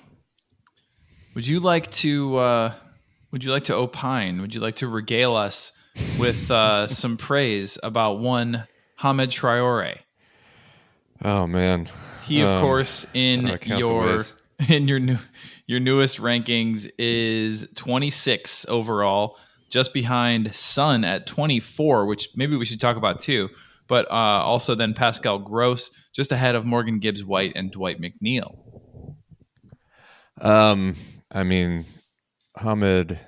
[SPEAKER 2] Would you like to opine? Would you like to regale us with some praise about one Hamed Traore?
[SPEAKER 3] Oh man.
[SPEAKER 2] He, of course, in your newest rankings is 26 overall, just behind Son at 24, which maybe we should talk about too. But also then Pascal Gross, just ahead of Morgan Gibbs-White and Dwight McNeil.
[SPEAKER 3] Hamed,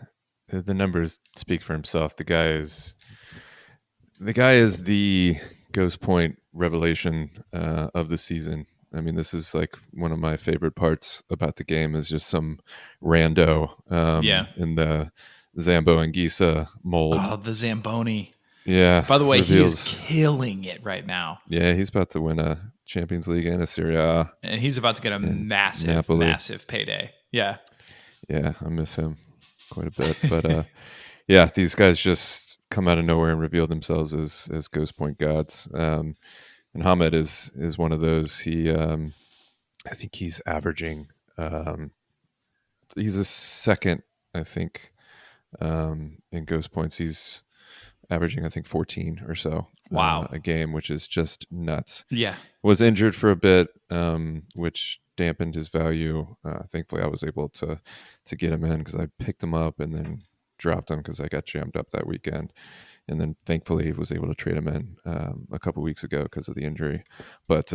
[SPEAKER 3] the numbers speak for himself. The guy is the Ghost Point revelation of the season. This is like one of my favorite parts about the game, is just some rando in the Zambo and Gisa mold.
[SPEAKER 2] Oh, the Zamboni.
[SPEAKER 3] Yeah.
[SPEAKER 2] By the way, he is killing it right now.
[SPEAKER 3] Yeah, he's about to win a Champions League and a Serie A.
[SPEAKER 2] And he's about to get a massive payday. Yeah.
[SPEAKER 3] Yeah, I miss him quite a bit. But these guys just come out of nowhere and reveal themselves as ghost point gods. And Hamed is one of those. He I think he's averaging. He's a second, I think, in ghost points. He's averaging, I think, 14 or so.
[SPEAKER 2] Wow.
[SPEAKER 3] A game, which is just nuts.
[SPEAKER 2] Yeah.
[SPEAKER 3] Was injured for a bit, which dampened his value. Thankfully, I was able to get him in because I picked him up and then dropped him because I got jammed up that weekend. And then thankfully was able to trade him in a couple weeks ago because of the injury. But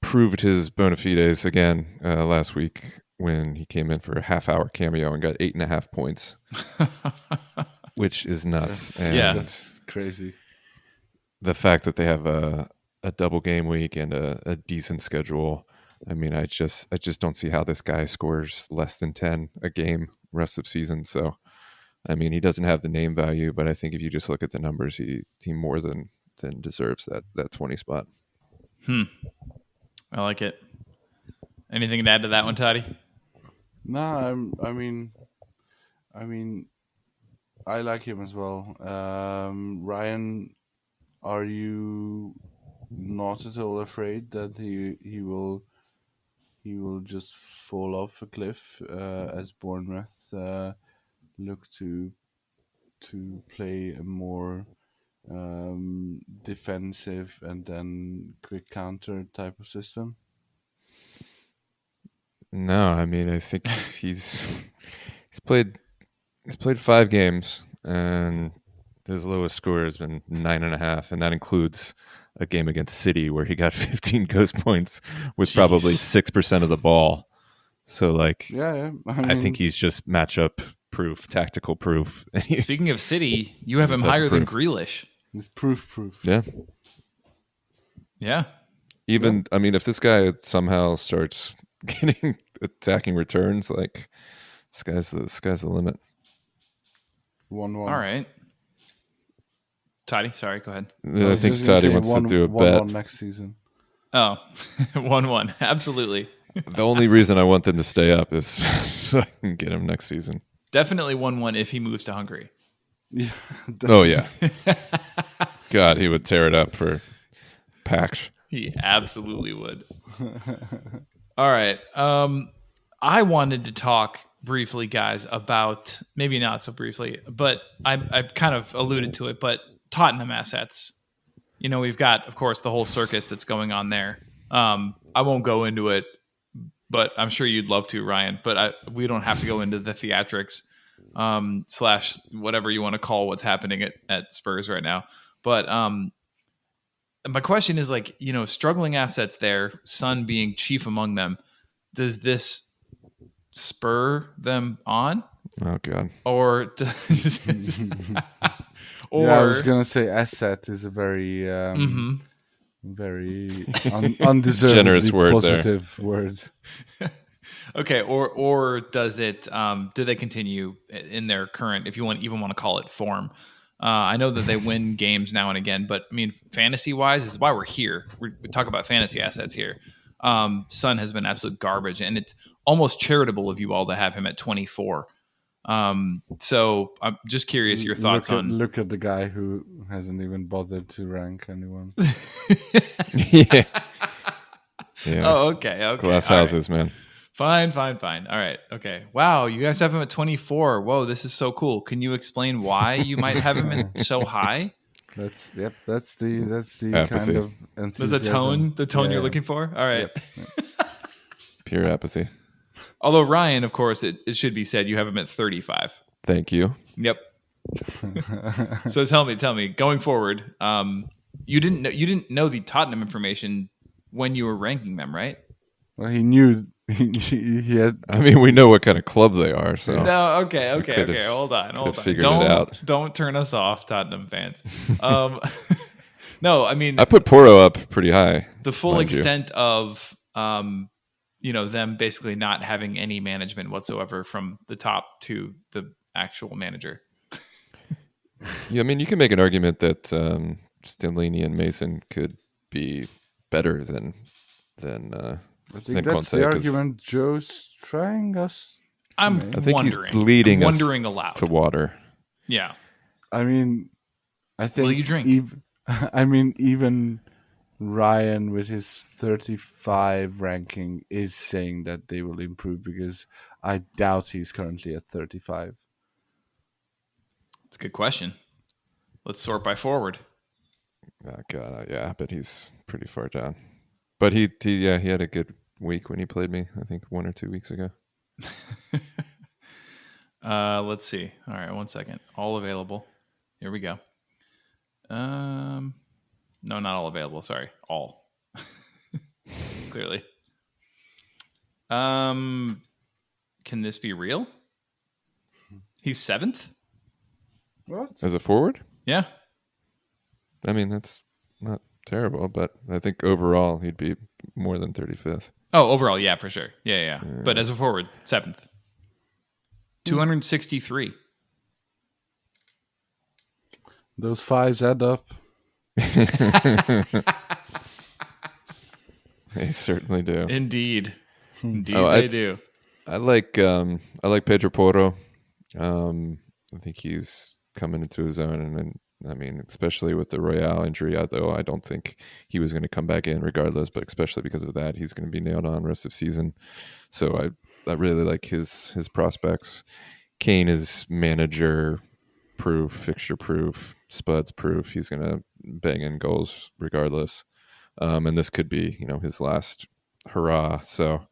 [SPEAKER 3] proved his bona fides again last week when he came in for a half-hour cameo and got 8.5 points, which is nuts.
[SPEAKER 4] That's crazy.
[SPEAKER 3] The fact that they have a double game week and a decent schedule. I mean, I just don't see how this guy scores less than 10 a game rest of season. So, I mean, he doesn't have the name value, but I think if you just look at the numbers, he more than deserves that 20 spot.
[SPEAKER 2] I like it. Anything to add to that one, Totti?
[SPEAKER 4] No, I mean, I like him as well. Ryan, are you not at all afraid that he will just fall off a cliff as Bournemouth look to play a more defensive and then quick counter type of system?
[SPEAKER 3] No, I mean, I think he's played 5 games and his lowest score has been 9.5, and that includes a game against City where he got 15 ghost points with probably 6% of the ball. So, like,
[SPEAKER 4] Yeah.
[SPEAKER 3] I think he's just matchup proof, tactical proof.
[SPEAKER 2] Speaking of City, you have him higher than Grealish.
[SPEAKER 4] He's proof.
[SPEAKER 3] Yeah.
[SPEAKER 2] Yeah.
[SPEAKER 3] Even, I mean, if this guy somehow starts getting attacking returns, like, sky's the limit.
[SPEAKER 4] 1-1.
[SPEAKER 2] All right. Totti, sorry, go ahead.
[SPEAKER 3] I think Totti wants to do a bet.
[SPEAKER 4] 1-1 next season.
[SPEAKER 2] Oh, 1-1. Absolutely.
[SPEAKER 3] The only reason I want them to stay up is so I can get him next season.
[SPEAKER 2] Definitely 1-1 if he moves to Hungary.
[SPEAKER 4] Yeah.
[SPEAKER 3] Oh, yeah. God, he would tear it up for Pax.
[SPEAKER 2] He absolutely would. All right. I wanted to talk briefly, guys, about, maybe not so briefly, but I kind of alluded to it, but Tottenham assets. You know, we've got, of course, the whole circus that's going on there. I won't go into it, but I'm sure you'd love to, Ryan. But we don't have to go into the theatrics / whatever you want to call what's happening at Spurs right now. But my question is, like, you know, struggling assets there, Son being chief among them. Does this spur them on?
[SPEAKER 3] Oh, God.
[SPEAKER 2] Or
[SPEAKER 4] yeah, I was going to say asset is a very very undeservedly
[SPEAKER 3] generous word
[SPEAKER 4] positive there. Word.
[SPEAKER 2] Okay, or does it? Do they continue in their current, if you even want to call it, form? I know that they win games now and again, but I mean, fantasy-wise, is why we're here. We talk about fantasy assets here. Son has been absolute garbage, and it's almost charitable of you all to have him at 24. So I'm just curious your thoughts
[SPEAKER 4] look at the guy who hasn't even bothered to rank anyone.
[SPEAKER 3] Yeah.
[SPEAKER 2] Oh, okay.
[SPEAKER 3] Glass houses, right. Man.
[SPEAKER 2] Fine. All right. Okay. Wow. You guys have him at 24. Whoa, this is so cool. Can you explain why you might have him so high?
[SPEAKER 4] That's the
[SPEAKER 3] apathy.
[SPEAKER 4] kind of enthusiasm.
[SPEAKER 2] The tone you're looking for. All right.
[SPEAKER 4] Yep.
[SPEAKER 3] Pure apathy.
[SPEAKER 2] Although Ryan, of course, it should be said, you have him at 35.
[SPEAKER 3] Thank you.
[SPEAKER 2] Yep. So tell me, going forward, you didn't know the Tottenham information when you were ranking them, right?
[SPEAKER 4] Well, he knew he had.
[SPEAKER 3] I mean, we know what kind of club they are, so.
[SPEAKER 2] No, okay. Hold on.
[SPEAKER 3] Figured it out.
[SPEAKER 2] Don't turn us off, Tottenham fans. No, I mean,
[SPEAKER 3] I put Porto up pretty high.
[SPEAKER 2] The full extent of them basically not having any management whatsoever from the top to the actual manager.
[SPEAKER 3] Yeah, I mean, you can make an argument that Stellini and Mason could be better than
[SPEAKER 4] I think that's the argument Joe's trying us.
[SPEAKER 2] I
[SPEAKER 3] think he's leading us
[SPEAKER 2] aloud
[SPEAKER 3] to water.
[SPEAKER 2] Yeah.
[SPEAKER 4] I mean, I think
[SPEAKER 2] Will you drink?
[SPEAKER 4] even Ryan with his 35 ranking is saying that they will improve, because I doubt he's currently at 35.
[SPEAKER 2] It's a good question. Let's sort by forward.
[SPEAKER 3] Oh, God, yeah, but he's pretty far down. But he had a good week when he played me, I think 1 or 2 weeks ago.
[SPEAKER 2] Let's see. All right, 1 second. All available. Here we go. No, not all available. Sorry, all. Clearly. Can this be real? He's 7th?
[SPEAKER 4] What?
[SPEAKER 3] As a forward?
[SPEAKER 2] Yeah.
[SPEAKER 3] I mean, that's not terrible, but I think overall he'd be more than 35th.
[SPEAKER 2] Oh, overall, yeah, for sure. Yeah. But as a forward, 7th. 263.
[SPEAKER 4] Those fives add up.
[SPEAKER 3] They certainly do.
[SPEAKER 2] Indeed
[SPEAKER 3] Oh,
[SPEAKER 2] they do.
[SPEAKER 3] I like Pedro Porro. I think he's coming into his own, and I mean, especially with the Royale injury, although I don't think he was going to come back in regardless, but especially because of that, he's going to be nailed on rest of season. So I really like his prospects. Kane is manager proof, fixture proof, spuds proof. He's going to bang in goals regardless. And this could be, his last hurrah. So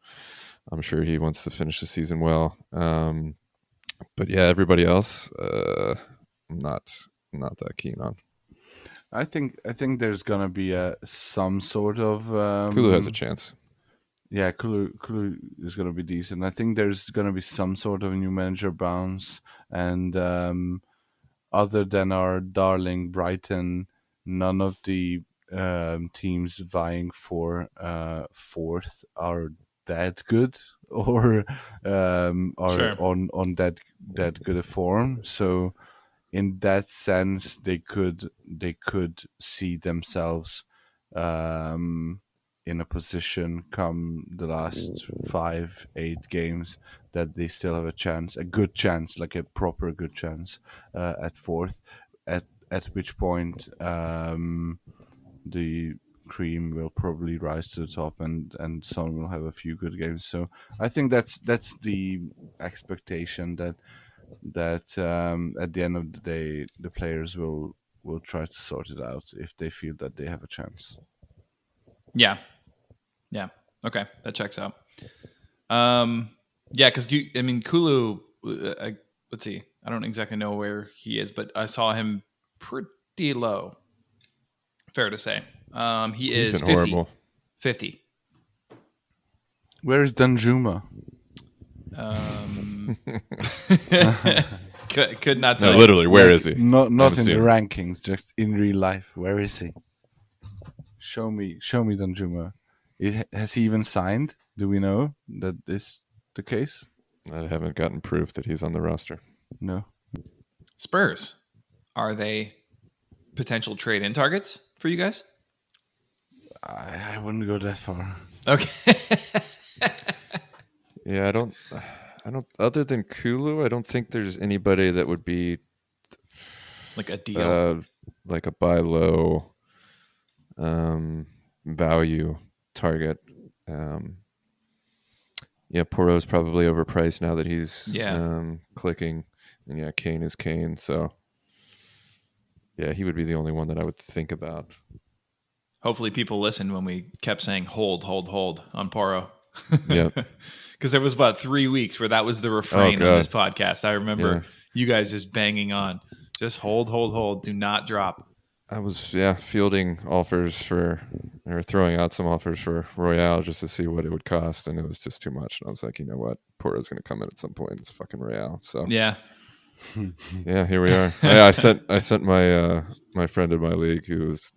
[SPEAKER 3] I'm sure he wants to finish the season well. But yeah, everybody else, I'm not that keen on.
[SPEAKER 4] I think there's gonna be some sort of
[SPEAKER 3] Kulu has a chance.
[SPEAKER 4] Yeah, Kulu is gonna be decent. I think there's gonna be some sort of new manager bounce, and other than our darling Brighton, none of the teams vying for fourth are that good, or are on that good a form. So in that sense, they could see themselves in a position come the last 5-8 games that they still have a good chance, like a proper good chance at fourth. At which point the cream will probably rise to the top, and someone will have a few good games. So I think that's the expectation, that at the end of the day, the players will try to sort it out if they feel that they have a chance.
[SPEAKER 2] Yeah. Okay, that checks out. Yeah, because Kulu. Let's see. I don't exactly know where he is, but I saw him pretty low. Fair to say. He's
[SPEAKER 3] been
[SPEAKER 2] 50.
[SPEAKER 3] Horrible.
[SPEAKER 2] 50.
[SPEAKER 4] Where is Danjuma?
[SPEAKER 2] Could not tell.
[SPEAKER 3] No, literally, where is he?
[SPEAKER 4] Not in the rankings, just in real life. Where is he? Show me Danjuma. Has he even signed? Do we know that this the case?
[SPEAKER 3] I haven't gotten proof that he's on the roster.
[SPEAKER 4] No.
[SPEAKER 2] Spurs, are they potential trade-in targets for you guys?
[SPEAKER 4] I wouldn't go that far.
[SPEAKER 2] Okay.
[SPEAKER 3] Yeah, I don't. Other than Kulu, I don't think there's anybody that would be
[SPEAKER 2] like a deal,
[SPEAKER 3] like a buy low value target. Yeah, Porro's probably overpriced now that he's clicking, and yeah, Kane is Kane. So yeah, he would be the only one that I would think about.
[SPEAKER 2] Hopefully, people listened when we kept saying hold on Porro.
[SPEAKER 3] Yeah,
[SPEAKER 2] because there was about 3 weeks where that was the refrain on this podcast. I remember you guys just banging on, just hold, do not drop.
[SPEAKER 3] I was fielding offers or throwing out some offers for Royale just to see what it would cost, and it was just too much. And I was like, you know what, Porto's going to come in at some point. It's fucking Royale. So
[SPEAKER 2] yeah,
[SPEAKER 3] here we are. I sent my my friend in my league who was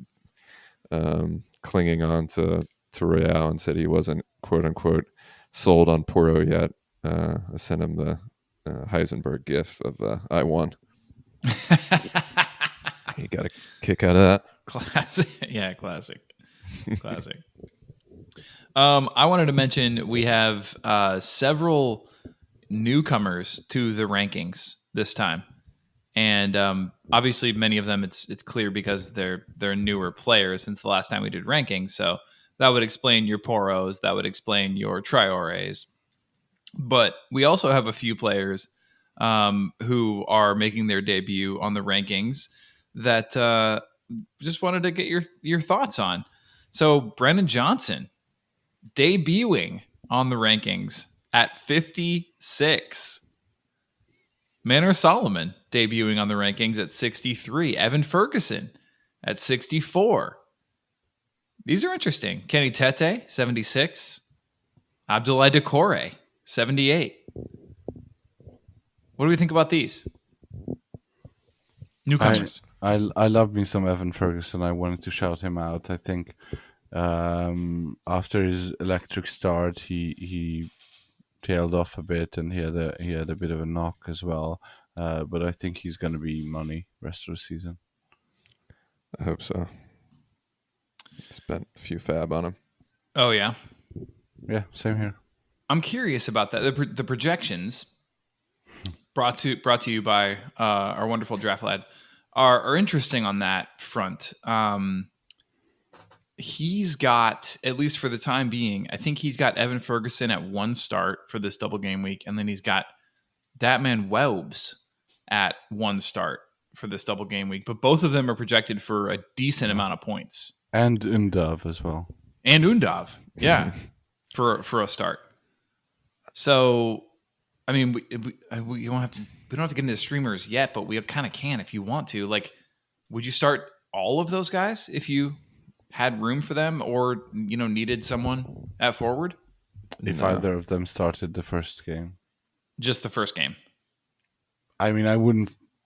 [SPEAKER 3] clinging on to Royale and said he wasn't quote unquote sold on Porto yet. I sent him the Heisenberg gif of I won. You got a kick out of that.
[SPEAKER 2] Classic. Yeah, classic. I wanted to mention we have several newcomers to the rankings this time. And obviously, many of them it's clear because they're newer players since the last time we did rankings. So that would explain your Poros, that would explain your Traores. But we also have a few players who are making their debut on the rankings that just wanted to get your thoughts on. So Brennan Johnson debuting on the rankings at 56. Manor Solomon debuting on the rankings at 63. Evan Ferguson at 64. These are interesting. Kenny Tete, 76. Abdoulaye Decore, 78. What do we think about these newcomers?
[SPEAKER 4] I love me some Evan Ferguson. I wanted to shout him out. I think after his electric start, he tailed off a bit, and he had a bit of a knock as well. But I think he's going to be money rest of the season.
[SPEAKER 3] I hope so. Spent a few fab on him.
[SPEAKER 2] Oh yeah,
[SPEAKER 4] yeah, same here.
[SPEAKER 2] I'm curious about that. The projections brought to you by our wonderful draft lad are interesting on that front. He's got, at least for the time being, I think he's got Evan Ferguson at 1 start for this double game week, and then he's got Datman Welbs at 1 start for this double game week. But both of them are projected for a decent amount of points.
[SPEAKER 4] And Undav as well.
[SPEAKER 2] And Undav, yeah, for a start. So, I mean, we don't have to get into streamers yet, but we kind of can if you want to. Like, would you start all of those guys if you had room for them, or needed someone at forward?
[SPEAKER 4] If either of them started the first game,
[SPEAKER 2] just the first game.
[SPEAKER 4] I mean, I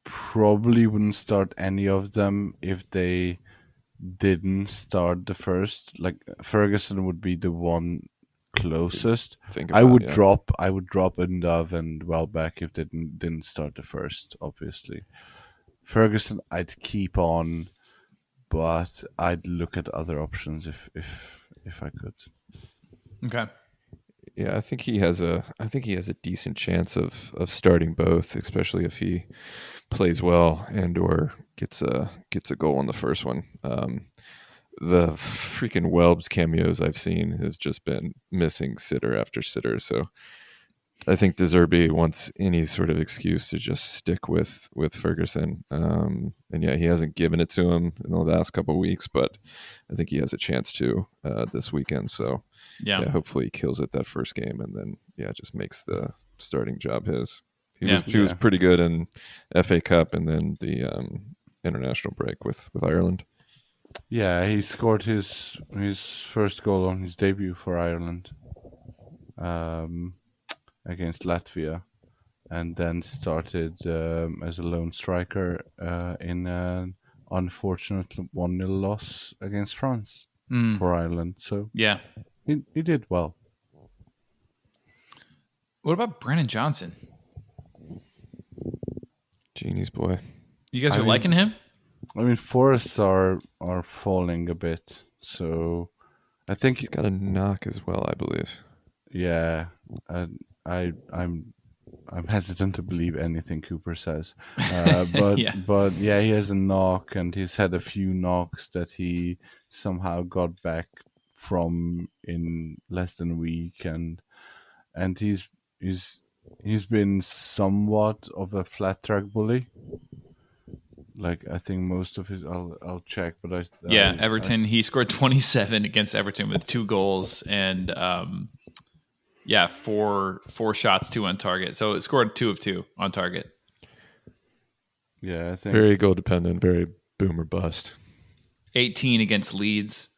[SPEAKER 4] probably wouldn't start any of them if they didn't start the first. Like Ferguson would be the one closest. I would drop Undav and Welbeck if they didn't start the first. Obviously, Ferguson I'd keep on, but I'd look at other options if I could.
[SPEAKER 2] Okay.
[SPEAKER 3] Yeah, I think he has a decent chance of starting both, especially if he plays well and or gets a goal on the first one. The freaking Welbs cameos I've seen has just been missing sitter after sitter. So I think De Zerbi wants any sort of excuse to just stick with Ferguson. And yeah, he hasn't given it to him in the last couple of weeks, but I think he has a chance to this weekend. So yeah, hopefully he kills it that first game, and then just makes the starting job his. He was pretty good in FA Cup and then the international break with Ireland.
[SPEAKER 4] Yeah, he scored his first goal on his debut for Ireland against Latvia, and then started as a lone striker in an unfortunate 1-0 loss against France for Ireland. So
[SPEAKER 2] yeah,
[SPEAKER 4] he did well.
[SPEAKER 2] What about Brennan Johnson?
[SPEAKER 3] Genie's boy.
[SPEAKER 2] You guys are liking him?
[SPEAKER 4] I mean, Forests are falling a bit, so I think
[SPEAKER 3] he's got a knock as well, I believe.
[SPEAKER 4] Yeah, I'm hesitant to believe anything Cooper says, but he has a knock, and he's had a few knocks that he somehow got back from in less than a week, and he's been somewhat of a flat track bully. Like, I think most of his, I'll check, but
[SPEAKER 2] Everton. He scored 27 against Everton with 2 goals and 4 shots, 2 on target. So it scored 2 of 2 on target.
[SPEAKER 4] Yeah, I think
[SPEAKER 3] very goal dependent, very boom or bust.
[SPEAKER 2] 18 against Leeds,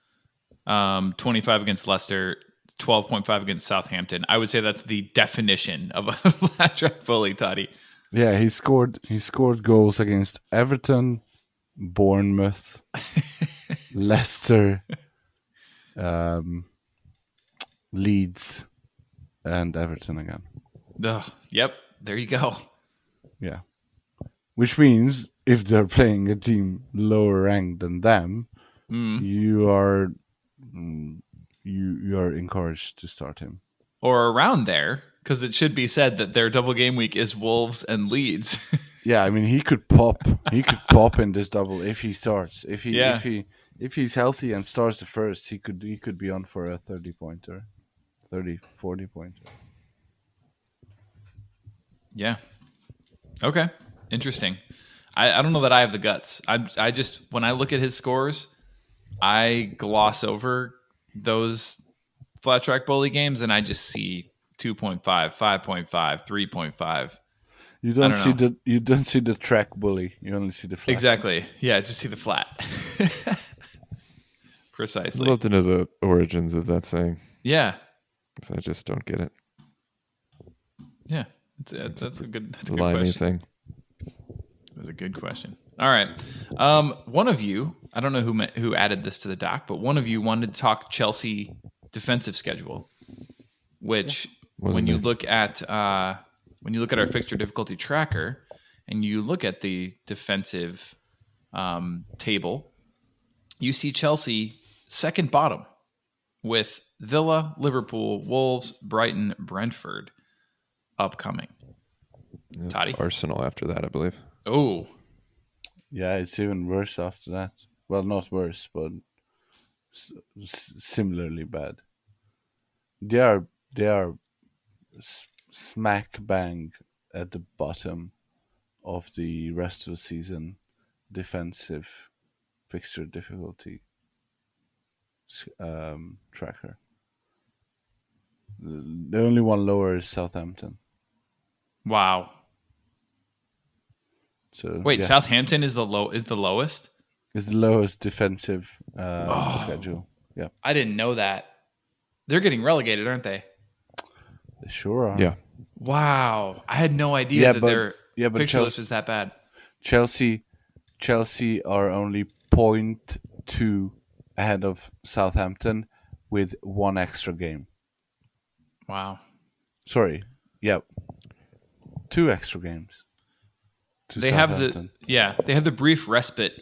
[SPEAKER 2] 25 against Leicester, 12.5 against Southampton. I would say that's the definition of a flat track bully, Totti.
[SPEAKER 4] Yeah, he scored goals against Everton, Bournemouth, Leicester, Leeds, and Everton again.
[SPEAKER 2] Yep, there you go.
[SPEAKER 4] Yeah, which means if they're playing a team lower ranked than them, you are encouraged to start him.
[SPEAKER 2] Or around there, because it should be said that their double game week is Wolves and Leeds.
[SPEAKER 4] Yeah, I mean he could pop. He could pop in this double if he starts.
[SPEAKER 2] Yeah.
[SPEAKER 4] If he's healthy and starts the first, he could be on for a 30-pointer, 40-pointer.
[SPEAKER 2] Yeah. Okay. Interesting. I don't know that I have the guts. I just, when I look at his scores, I gloss over those flat track bully games and I just see 2.5, 5.5, 3.5.
[SPEAKER 4] You don't see the track bully. You only see the flat.
[SPEAKER 2] Exactly. Yeah, just see the flat. Precisely.
[SPEAKER 3] I'd love to know the origins of that saying.
[SPEAKER 2] Yeah.
[SPEAKER 3] 'Cause I just don't get it.
[SPEAKER 2] Yeah. That's a good
[SPEAKER 3] Limey
[SPEAKER 2] question.
[SPEAKER 3] thing.
[SPEAKER 2] That's a good question. All right. One of you, I don't know who added this to the doc, but one of you wanted to talk Chelsea defensive schedule, which when you look at our fixture difficulty tracker and you look at the defensive table, you see Chelsea second bottom with Villa, Liverpool, Wolves, Brighton, Brentford upcoming. Totti?
[SPEAKER 3] Arsenal after that, I believe.
[SPEAKER 2] Oh.
[SPEAKER 4] Yeah, it's even worse after that. Well, not worse, but similarly bad. They are smack bang at the bottom of the rest of the season defensive fixture difficulty tracker. The only one lower is Southampton.
[SPEAKER 2] Wow.
[SPEAKER 4] So
[SPEAKER 2] wait, yeah. Southampton is the lowest?
[SPEAKER 4] Is the lowest defensive schedule. Yeah.
[SPEAKER 2] I didn't know that. They're getting relegated, aren't they?
[SPEAKER 4] They sure are.
[SPEAKER 3] Yeah.
[SPEAKER 2] Wow. I had no idea that their fixture list is that bad.
[SPEAKER 4] Chelsea are only 0.2 ahead of Southampton with one extra game.
[SPEAKER 2] Wow.
[SPEAKER 4] Sorry. Yeah. 2 extra games.
[SPEAKER 2] They have the brief respite,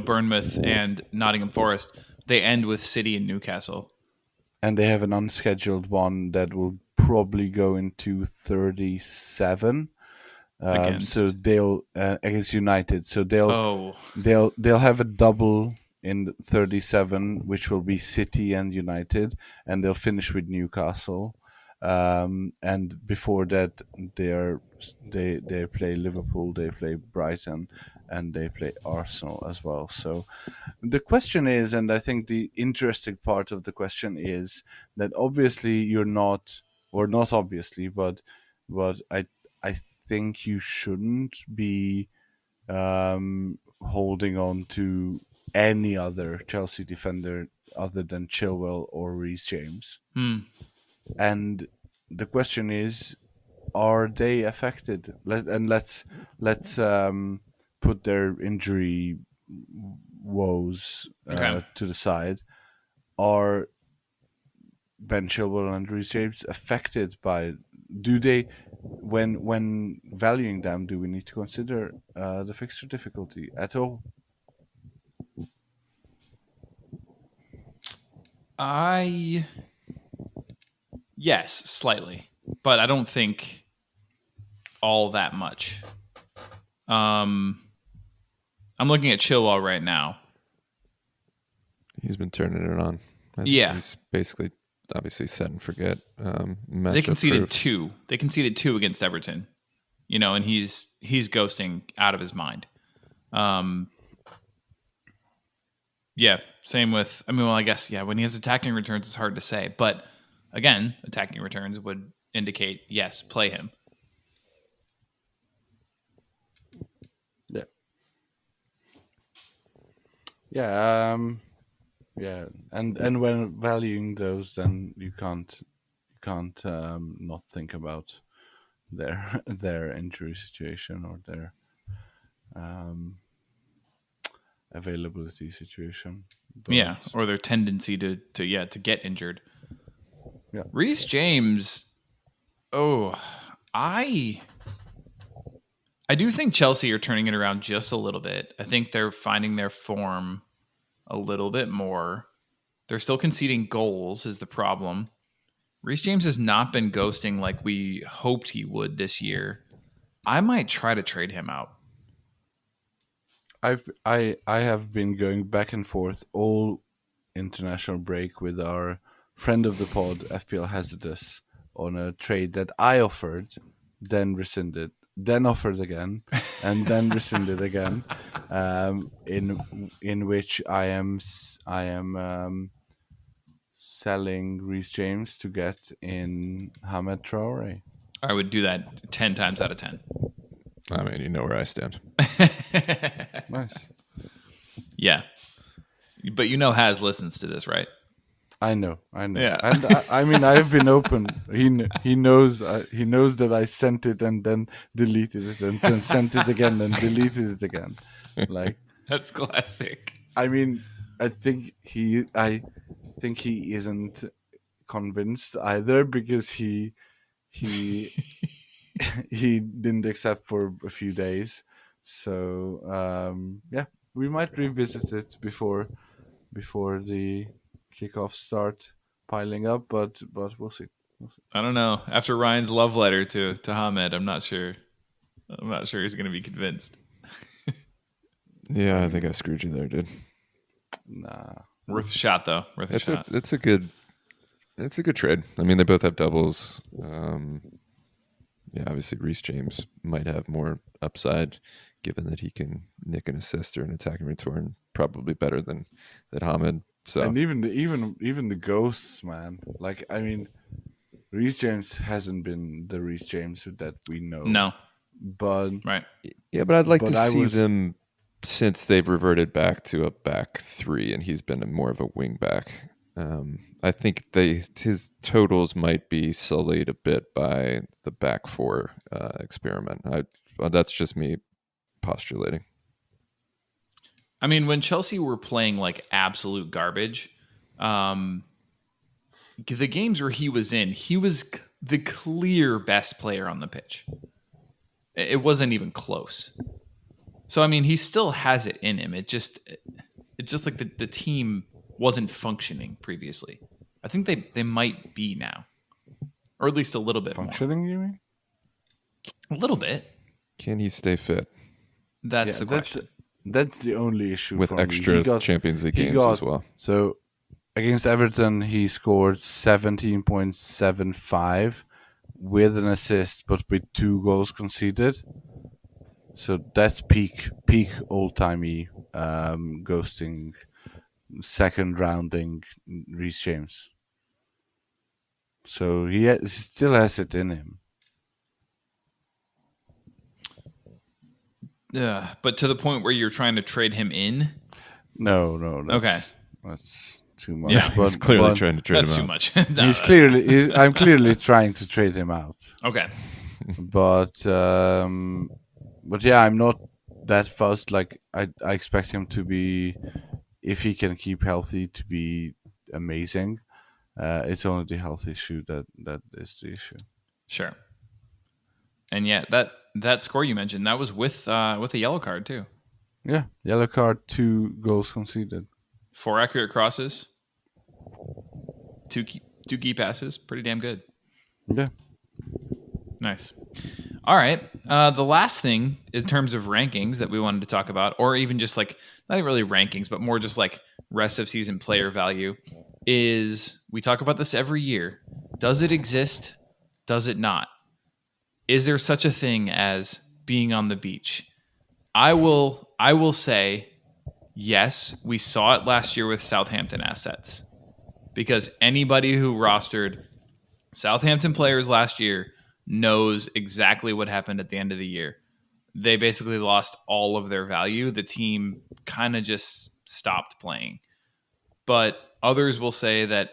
[SPEAKER 2] Bournemouth and Nottingham Forest. They end with City and Newcastle.
[SPEAKER 4] And they have an unscheduled one that will probably go into 37. So they'll against United. So they'll have a double in 37, which will be City and United, and they'll finish with Newcastle. And before that, they play Liverpool, they play Brighton, and they play Arsenal as well. So the question is, and I think the interesting part of the question is that obviously you're not, or not obviously, but I think you shouldn't be holding on to any other Chelsea defender other than Chilwell or Reece James. And the question is, are they affected? Let's put their injury woes to the side. Are Ben Chilwell and Reece James affected by? Do they, when valuing them, do we need to consider the fixture difficulty at all?
[SPEAKER 2] Yes, slightly, but I don't think all that much. I'm looking at Chilwell right now.
[SPEAKER 3] He's been turning it on. He's basically obviously set and forget.
[SPEAKER 2] They conceded 2. They conceded 2 against Everton, and he's ghosting out of his mind. Yeah, same with. I guess when he has attacking returns, it's hard to say, but again, attacking returns would indicate yes, play him.
[SPEAKER 4] Yeah. Yeah, and when valuing those, then you can't not think about their injury situation or their availability situation.
[SPEAKER 2] But, or their tendency to get injured.
[SPEAKER 4] Yeah,
[SPEAKER 2] Reece James. I do think Chelsea are turning it around just a little bit. I think they're finding their form a little bit more. They're still conceding goals is the problem. Reece James has not been ghosting like we hoped he would this year. I might try to trade him out.
[SPEAKER 4] I have been going back and forth all international break with our friend of the pod, FPL Hazardous, on a trade that I offered, then rescinded, then offered again, and then rescinded again. In which I am selling Reece James to get in Hamed Traore.
[SPEAKER 2] I would do that 10 times out of 10.
[SPEAKER 3] I mean, you know where I stand.
[SPEAKER 4] Nice.
[SPEAKER 2] Yeah. But Haz listens to this, right?
[SPEAKER 4] I know.
[SPEAKER 2] Yeah.
[SPEAKER 4] And I mean, I've been open. He knows that I sent it and then deleted it and then sent it again and deleted it again. Like,
[SPEAKER 2] that's classic.
[SPEAKER 4] I mean, I think he isn't convinced either, because he he didn't accept for a few days. So yeah, we might revisit it before the kickoffs start piling up, but we'll see.
[SPEAKER 2] I don't know. After Ryan's love letter to Hamed, I'm not sure he's going to be convinced.
[SPEAKER 3] Yeah, I think I screwed you there, dude.
[SPEAKER 4] Nah.
[SPEAKER 2] Worth a shot, though.
[SPEAKER 3] It's a good trade. I mean, they both have doubles. Yeah, obviously Reece James might have more upside, given that he can nick an assist or an attacking return probably better than Hamed. So,
[SPEAKER 4] and even the ghosts, man. Like, I mean, Reece James hasn't been the Reece James that we know.
[SPEAKER 2] No,
[SPEAKER 4] but
[SPEAKER 2] right.
[SPEAKER 3] Yeah, but I'd like to see them, since they've reverted back to a back three, and he's been more of a wing back. I think his totals might be sullied a bit by the back four experiment. That's just me postulating.
[SPEAKER 2] I mean, when Chelsea were playing like absolute garbage, the games where he was in, he was the clear best player on the pitch. It wasn't even close. So, I mean, he still has it in him. It's just like the team wasn't functioning previously. I think they might be now, or at least a little bit
[SPEAKER 4] functioning.
[SPEAKER 2] More.
[SPEAKER 4] You mean?
[SPEAKER 2] A little bit.
[SPEAKER 3] Can he stay fit?
[SPEAKER 2] That's the question.
[SPEAKER 4] That's the only issue
[SPEAKER 3] with
[SPEAKER 4] for
[SPEAKER 3] extra Champions League games as well.
[SPEAKER 4] So against Everton, he scored 17.75 with an assist, but with 2 goals conceded. So that's peak old-timey ghosting, second rounding Reece James. So he still has it in him.
[SPEAKER 2] But to the point where you're trying to trade him in?
[SPEAKER 4] No.
[SPEAKER 2] Okay.
[SPEAKER 4] That's too much.
[SPEAKER 3] Yeah, he's clearly trying to trade him out.
[SPEAKER 2] That's too much.
[SPEAKER 4] I'm clearly trying to trade him out.
[SPEAKER 2] Okay.
[SPEAKER 4] But yeah, I'm not that fussed. Like, I expect him to be, if he can keep healthy, to be amazing. It's only the health issue that is the issue.
[SPEAKER 2] Sure. And yeah, that score you mentioned, that was with a yellow card too.
[SPEAKER 4] Yeah, yellow card, 2 goals conceded,
[SPEAKER 2] 4 accurate crosses, 2 key passes, pretty damn good.
[SPEAKER 4] Yeah.
[SPEAKER 2] Nice. All right. The last thing in terms of rankings that we wanted to talk about, or even just like, not even really rankings, but more just like rest of season player value, is we talk about this every year. Does it exist? Does it not? Is there such a thing as being on the beach? I will say yes. We saw it last year with Southampton assets, because anybody who rostered Southampton players last year knows exactly what happened at the end of the year. They basically lost all of their value. The team kind of just stopped playing. But others will say that,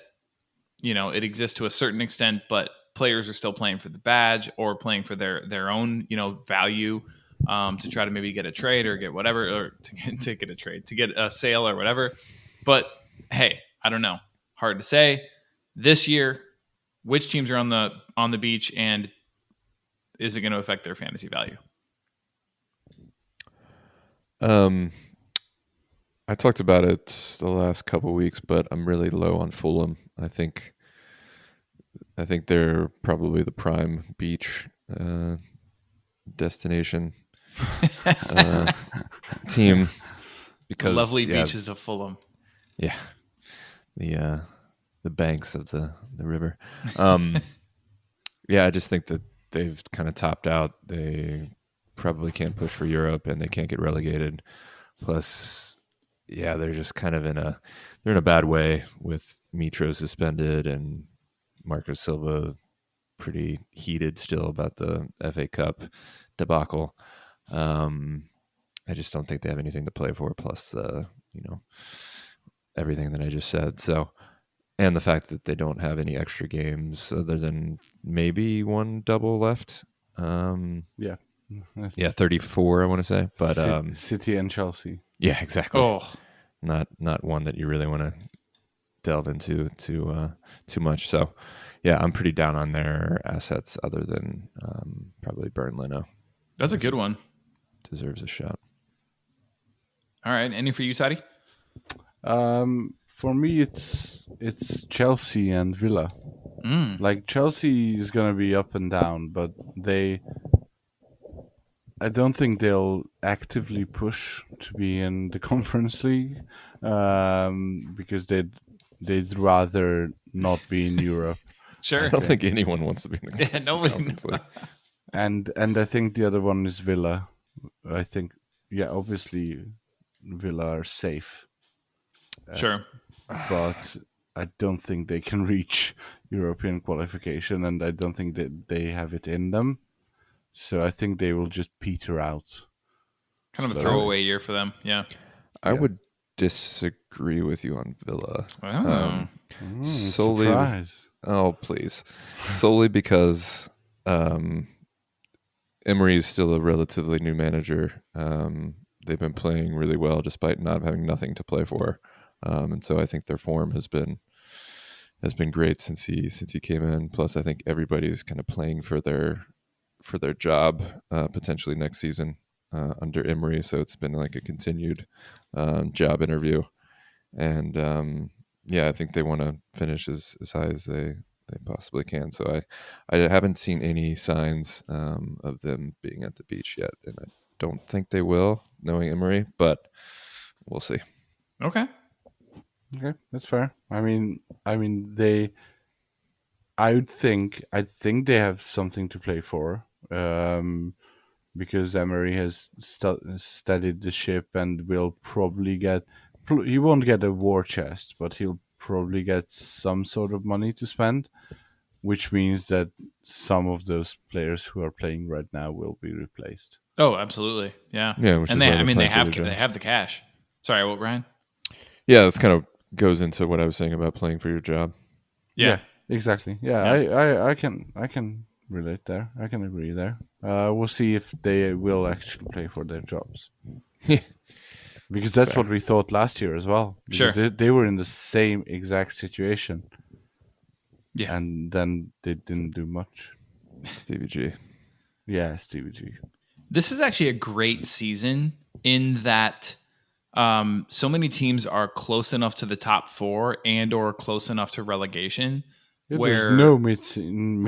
[SPEAKER 2] it exists to a certain extent, but players are still playing for the badge or playing for their own, value, to try to maybe get a trade or get whatever, or to get a trade, to get a sale or whatever. But hey, I don't know. Hard to say. This year, which teams are on the beach, and is it going to affect their fantasy value?
[SPEAKER 3] I talked about it the last couple of weeks, but I'm really low on Fulham. I think they're probably the prime beach destination team because
[SPEAKER 2] lovely beaches of Fulham.
[SPEAKER 3] Yeah, the banks of the river. Yeah, I just think that they've kind of topped out. They probably can't push for Europe, and they can't get relegated. Plus, yeah, they're just kind of in a bad way with Mitro suspended and Marco Silva pretty heated still about the FA Cup debacle. I just don't think they have anything to play for. Plus everything that I just said. So, and the fact that they don't have any extra games other than maybe one double left.
[SPEAKER 4] Yeah.
[SPEAKER 3] 34, I want to say. But
[SPEAKER 4] City and Chelsea.
[SPEAKER 3] Yeah, exactly.
[SPEAKER 2] Oh,
[SPEAKER 3] not one that you really want to delve into too much. So, yeah, I'm pretty down on their assets other than probably Bernd Leno.
[SPEAKER 2] that's a good one.
[SPEAKER 3] Deserves a shot.
[SPEAKER 2] All right. Any for you, Totti?
[SPEAKER 4] For me, it's Chelsea and Villa. Like Chelsea is gonna be up and down, but I don't think they'll actively push to be in the Conference League, because they'd rather not be in Europe.
[SPEAKER 2] Sure.
[SPEAKER 3] I don't think anyone wants to be in the
[SPEAKER 2] Yeah, nobody.
[SPEAKER 3] Conference League.
[SPEAKER 4] And I think the other one is Villa. I think, yeah, obviously Villa are safe,
[SPEAKER 2] Sure.
[SPEAKER 4] but I don't think they can reach European qualification, and I don't think that they have it in them. So I think they will just peter out.
[SPEAKER 2] Kind of a throwaway year for them. Yeah.
[SPEAKER 3] I would disagree with you on Villa.
[SPEAKER 2] Oh.
[SPEAKER 3] Solely,
[SPEAKER 4] Surprise.
[SPEAKER 3] oh please, solely because Emery is still a relatively new manager. They've been playing really well despite not having nothing to play for, and so I think their form has been great since he came in. Plus, I think everybody's kind of playing for their job potentially next season under Emery. So it's been like a continued job interview, and yeah, I think they want to finish as high as they possibly can. So I haven't seen any signs of them being at the beach yet, and I don't think they will, knowing Emery, but we'll see.
[SPEAKER 2] Okay.
[SPEAKER 4] Okay, that's fair. I think they have something to play for, because Emery has steadied the ship and will probably he won't get a war chest, but he'll probably get some sort of money to spend, which means that some of those players who are playing right now will be replaced.
[SPEAKER 2] Oh, absolutely. Yeah.
[SPEAKER 3] Yeah, which
[SPEAKER 2] And
[SPEAKER 3] is
[SPEAKER 2] they,
[SPEAKER 3] why
[SPEAKER 2] I mean, they
[SPEAKER 3] playing for
[SPEAKER 2] have
[SPEAKER 3] the
[SPEAKER 2] they
[SPEAKER 3] jobs.
[SPEAKER 2] have the cash. Sorry, what, Ryan?
[SPEAKER 3] Yeah, that's kind of goes into what I was saying about playing for your job.
[SPEAKER 2] Yeah.
[SPEAKER 4] Exactly. Yeah. I can relate there. I can agree there. We'll see if they will actually play for their jobs. Because that's what we thought last year as well. Because
[SPEAKER 2] Sure.
[SPEAKER 4] they were in the same exact situation.
[SPEAKER 2] Yeah.
[SPEAKER 4] And then they didn't do much.
[SPEAKER 3] Stevie G.
[SPEAKER 4] Yeah, Stevie G.
[SPEAKER 2] This is actually a great season in that so many teams are close enough to the top four and or close enough to relegation.
[SPEAKER 4] Yeah,
[SPEAKER 2] where
[SPEAKER 4] there's no mid.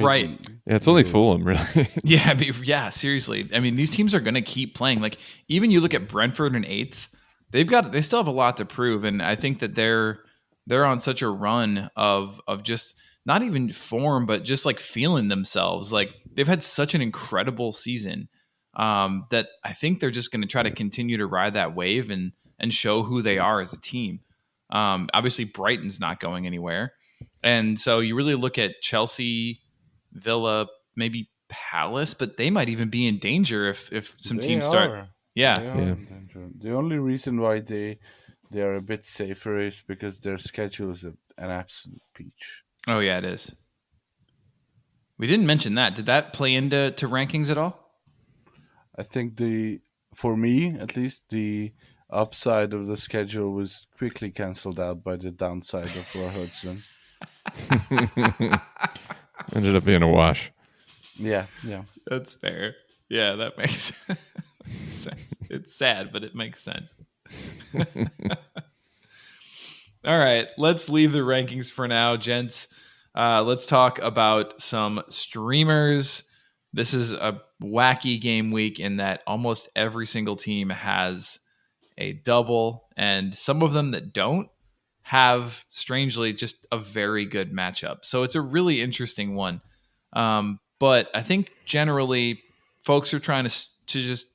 [SPEAKER 2] Right.
[SPEAKER 3] Yeah, it's only Fulham, really.
[SPEAKER 2] Yeah, I mean, yeah, seriously. I mean, these teams are going to keep playing. Like, even you look at Brentford in 8th, they still have a lot to prove, and I think that they're on such a run of just not even form, but just like feeling themselves. Like, they've had such an incredible season that I think they're just going to try to continue to ride that wave and show who they are as a team. Obviously, Brighton's not going anywhere. And so you really look at Chelsea, Villa, maybe Palace, but they might even be in danger if some teams start. Yeah.
[SPEAKER 4] They are in danger. The only reason why they are a bit safer is because their schedule is an absolute peach.
[SPEAKER 2] Oh, yeah, it is. We didn't mention that. Did that play into rankings at all?
[SPEAKER 4] I think for me at least, the upside of the schedule was quickly cancelled out by the downside of Roy Hodgson.
[SPEAKER 3] Ended up being a wash.
[SPEAKER 4] Yeah.
[SPEAKER 2] That's fair. Yeah, that makes sense. It's sad, but it makes sense. All right, let's leave the rankings for now, gents. Let's talk about some streamers. This is a wacky game week in that almost every single team has a double, and some of them that don't have, strangely, just a very good matchup. So it's a really interesting one. But I think generally folks are trying to just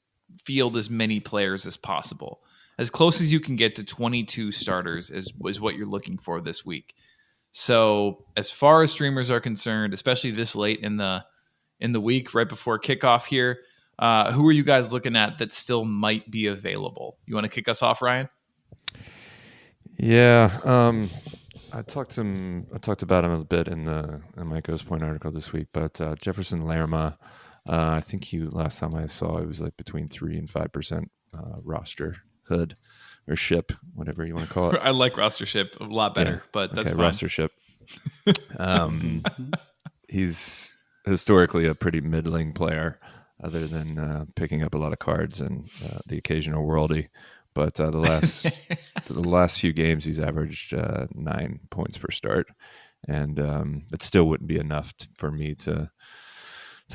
[SPEAKER 2] field as many players as possible. As close as you can get to 22 starters is what you're looking for this week. So as far as streamers are concerned, especially this late in the week, right before kickoff here, who are you guys looking at that still might be available? You want to kick us off, Ryan?
[SPEAKER 3] Yeah, I talked about him a bit in my Ghost Point article this week, but Jefferson Lerma, I think last time I saw it was like between 3 and 5% roster hood or ship, whatever you want to call it.
[SPEAKER 2] I like roster ship a lot better, but that's fine.
[SPEAKER 3] Roster ship. He's historically a pretty middling player, other than picking up a lot of cards and the occasional worldie. But the last few games, he's averaged 9 points per start, and it still wouldn't be enough for me to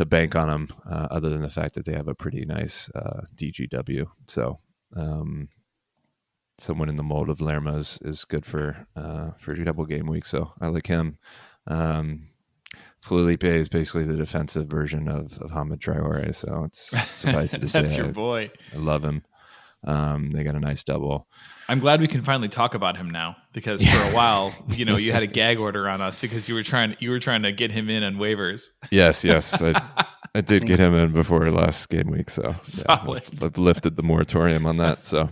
[SPEAKER 3] bank on him, other than the fact that they have a pretty nice DGW. So someone in the mold of Lerma is good for double game week. So I like him. Felipe is basically the defensive version of Hamid Traore, so it's suffice to say
[SPEAKER 2] that's your boy.
[SPEAKER 3] I love him. They got a nice double.
[SPEAKER 2] I'm glad we can finally talk about him now, because for a while, you had a gag order on us because you were trying to get him in on waivers.
[SPEAKER 3] Yes, I did get him in before last game week, so yeah, I've lifted the moratorium on that. So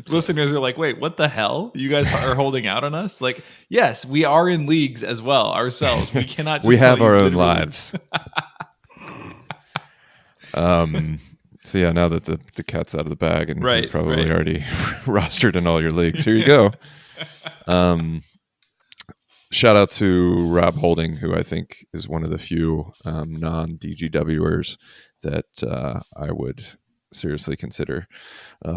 [SPEAKER 2] listeners are like, wait, what the hell? You guys are holding out on us? Like, yes, we are in leagues as well ourselves. We cannot. Just
[SPEAKER 3] we have our own lives. So yeah, now that the cat's out of the bag and he's probably already rostered in all your leagues, here you go. Shout out to Rob Holding, who I think is one of the few non-DGWers that I would seriously consider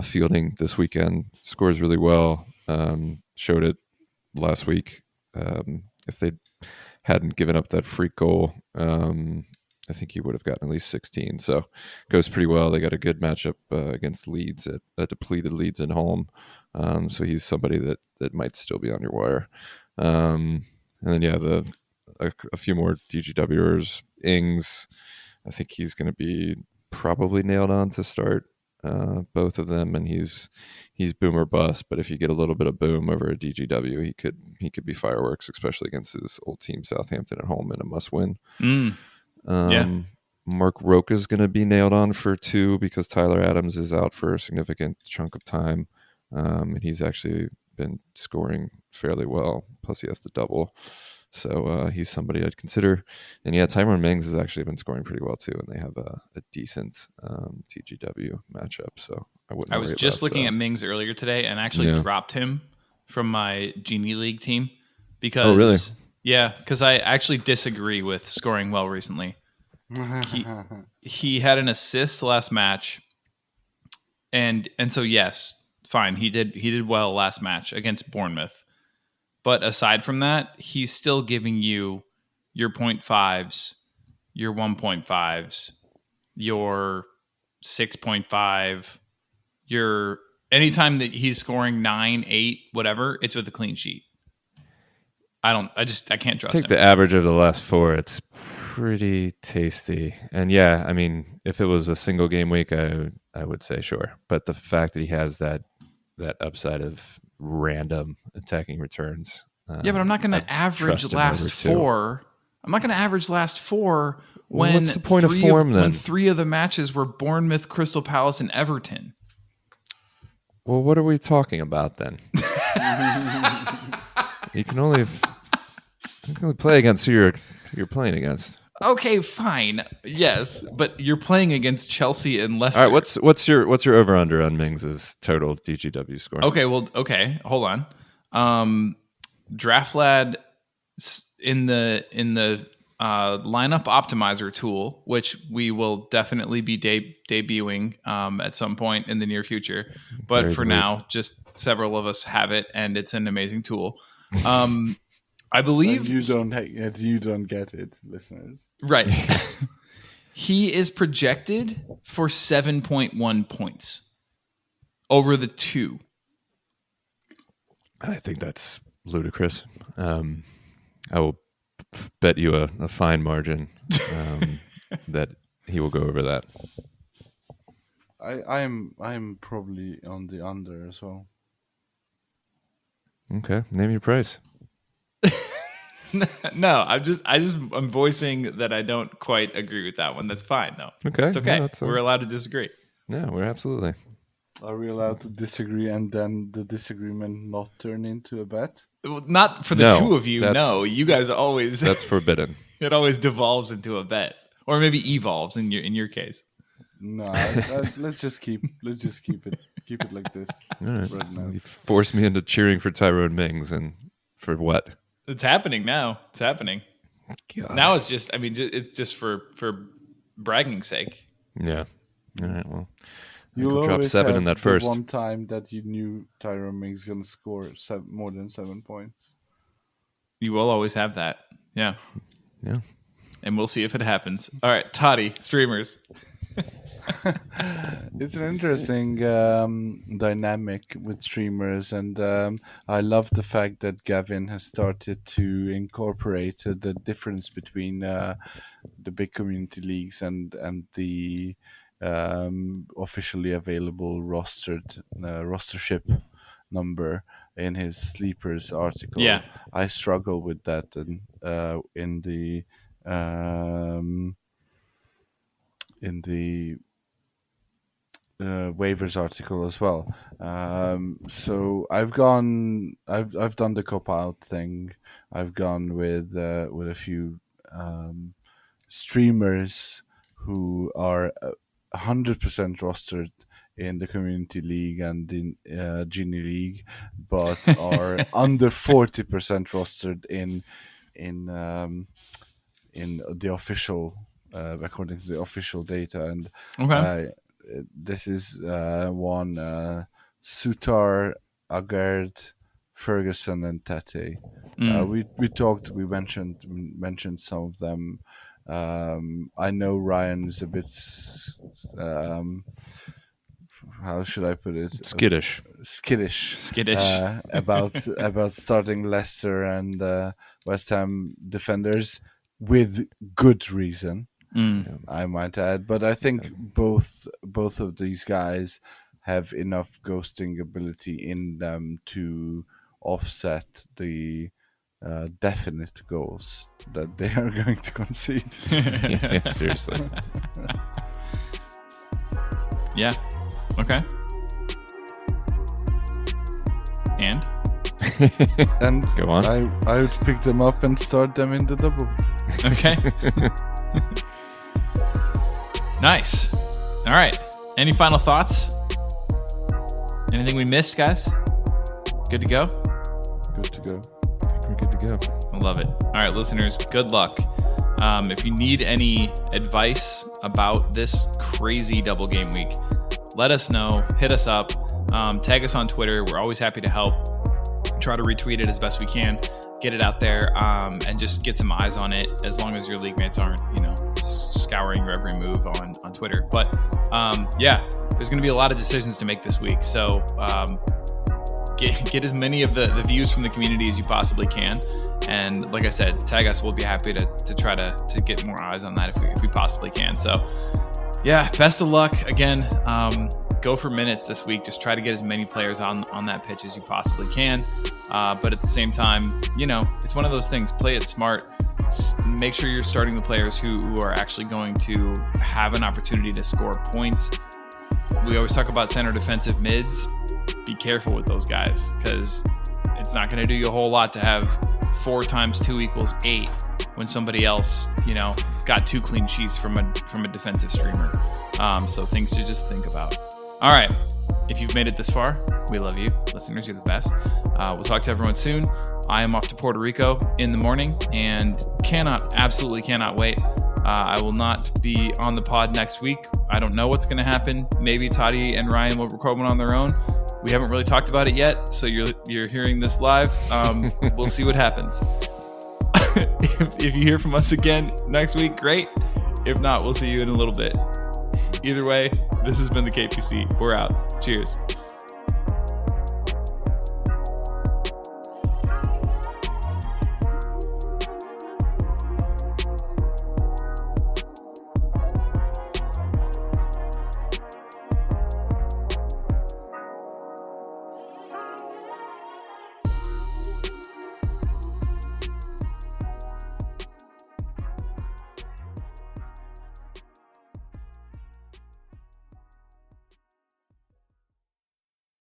[SPEAKER 3] fielding this weekend. Scores really well. Showed it last week. If they hadn't given up that freak goal, I think he would have gotten at least 16. So goes pretty well. They got a good matchup against Leeds at depleted Leeds at home. So he's somebody that might still be on your wire. And then a few more DGWers. Ings, I think he's going to be probably nailed on to start both of them, and he's boom or bust. But if you get a little bit of boom over a DGW, he could be fireworks, especially against his old team Southampton at home in a must win. Mark Roca is going to be nailed on for 2 because Tyler Adams is out for a significant chunk of time, and he's actually been scoring fairly well. Plus, he has the double, so he's somebody I'd consider. And yeah, Tyrone Mings has actually been scoring pretty well too, and they have a decent TGW matchup. So I was
[SPEAKER 2] just looking at Mings earlier today, and actually dropped him from my Genie League team because.
[SPEAKER 3] Oh, really?
[SPEAKER 2] Yeah, because I actually disagree with scoring well recently. He had an assist last match, and so yes, fine, he did well last match against Bournemouth. But aside from that, he's still giving you your 0.5s, your 1.5s, your 6.5, your anytime that he's scoring 9, 8, whatever, it's with a clean sheet. I can't trust him.
[SPEAKER 3] Take the average of the last 4. It's pretty tasty. And yeah, I mean, if it was a single game week, I would say sure. But the fact that he has that upside of random attacking returns.
[SPEAKER 2] But I'm not going to average last 4. I'm not going to average last 4 when
[SPEAKER 3] what's the point of form then?
[SPEAKER 2] When 3 of the matches were Bournemouth, Crystal Palace, and Everton.
[SPEAKER 3] Well, what are we talking about then? You can only play against who you're playing against.
[SPEAKER 2] Okay, fine. Yes, but you're playing against Chelsea and Leicester.
[SPEAKER 3] All right, what's your over under on Mings' total DGW score?
[SPEAKER 2] Okay, hold on. Draft Lad in the lineup optimizer tool, which we will definitely be debuting at some point in the near future. But for now, just several of us have it, and it's an amazing tool. I believe
[SPEAKER 4] you don't get it, listeners.
[SPEAKER 2] Right. He is projected for 7.1 points. over the 2.
[SPEAKER 3] I think that's ludicrous. I will bet you a fine margin that he will go over that.
[SPEAKER 4] I'm probably on the under as well.
[SPEAKER 3] Okay, name your price.
[SPEAKER 2] No, I'm voicing that I don't quite agree with that one. That's fine, though.
[SPEAKER 3] Okay,
[SPEAKER 2] It's okay.
[SPEAKER 3] no,
[SPEAKER 2] We're allowed to disagree.
[SPEAKER 3] Yeah, we're absolutely.
[SPEAKER 4] Are we allowed to disagree and then the disagreement not turn into a bet?
[SPEAKER 2] Well, not for the
[SPEAKER 3] No,
[SPEAKER 2] two of you.
[SPEAKER 3] that's-
[SPEAKER 2] No, you guys always.
[SPEAKER 3] That's forbidden.
[SPEAKER 2] It always devolves into a bet, or maybe evolves in your case.
[SPEAKER 4] No, let's just keep it like this.
[SPEAKER 3] All right.
[SPEAKER 4] Right now.
[SPEAKER 3] You forced me into cheering for Tyrone Mings, and for what?
[SPEAKER 2] It's happening now. It's happening.
[SPEAKER 3] God.
[SPEAKER 2] Now it's just. I mean, it's just for bragging's sake.
[SPEAKER 3] Yeah. All right. Well,
[SPEAKER 4] You'll
[SPEAKER 3] drop
[SPEAKER 4] always
[SPEAKER 3] 7
[SPEAKER 4] have
[SPEAKER 3] in that
[SPEAKER 4] the
[SPEAKER 3] first.
[SPEAKER 4] one time that you knew Tyrone Mings going to score more than 7 points.
[SPEAKER 2] You will always have that. Yeah.
[SPEAKER 3] Yeah.
[SPEAKER 2] And we'll see if it happens. All right, Totti, streamers.
[SPEAKER 4] It's an interesting dynamic with streamers, and I love the fact that Gavin has started to incorporate the difference between the big community leagues and the officially available rostership number in his sleepers article.
[SPEAKER 2] Yeah.
[SPEAKER 4] I struggle with that in the waivers article as well. So I've done the cop out thing. I've gone with a few streamers who are 100% rostered in the community league and in Genie League, but are under 40% rostered in the official, according to the official data. And
[SPEAKER 2] Okay.
[SPEAKER 4] this is one Sutar, Agard, Ferguson, and Tate. We mentioned some of them. I know Ryan is a bit how should I put it?
[SPEAKER 3] skittish.
[SPEAKER 2] Skittish.
[SPEAKER 4] About starting Leicester and West Ham defenders with good reason. I might add, but I think both of these guys have enough ghosting ability in them to offset the definite goals that they are going to concede.
[SPEAKER 3] Yeah, seriously.
[SPEAKER 2] Yeah. Okay. And
[SPEAKER 4] And
[SPEAKER 3] Go on.
[SPEAKER 4] I would pick them up and start them in the double.
[SPEAKER 2] okay. Nice. All right. Any final thoughts? Anything we missed, guys? Good to go?
[SPEAKER 4] Good to go.
[SPEAKER 3] I think we're good to go.
[SPEAKER 2] I love it. All right, listeners, good luck. If you need any advice about this crazy double game week, let us know. Hit us up. Tag us on Twitter. We're always happy to help. Try to retweet it as best we can. Get it out there and just get some eyes on it, as long as your league mates aren't, scouring your every move on Twitter. But yeah, there's going to be a lot of decisions to make this week. So get as many of the views from the community as you possibly can. And like I said, tag us. We'll be happy to try to get more eyes on that if we possibly can. So yeah, best of luck. Again, go for minutes this week. Just try to get as many players on that pitch as you possibly can. But at the same time, it's one of those things. Play it smart. Make sure you're starting the players who are actually going to have an opportunity to score points. We always talk about center defensive mids. Be careful with those guys, because it's not going to do you a whole lot to have 4 times 2 equals 8 when somebody else, got 2 clean sheets from a defensive streamer. So things to just think about. All right. If you've made it this far, we love you. Listeners, you're the best. We'll talk to everyone soon. I am off to Puerto Rico in the morning and absolutely cannot wait. I will not be on the pod next week. I don't know what's going to happen. Maybe Totti and Ryan will record one on their own. We haven't really talked about it yet, so you're hearing this live. We'll see what happens. If you hear from us again next week, great. If not, we'll see you in a little bit. Either way, this has been the KPC. We're out. Cheers.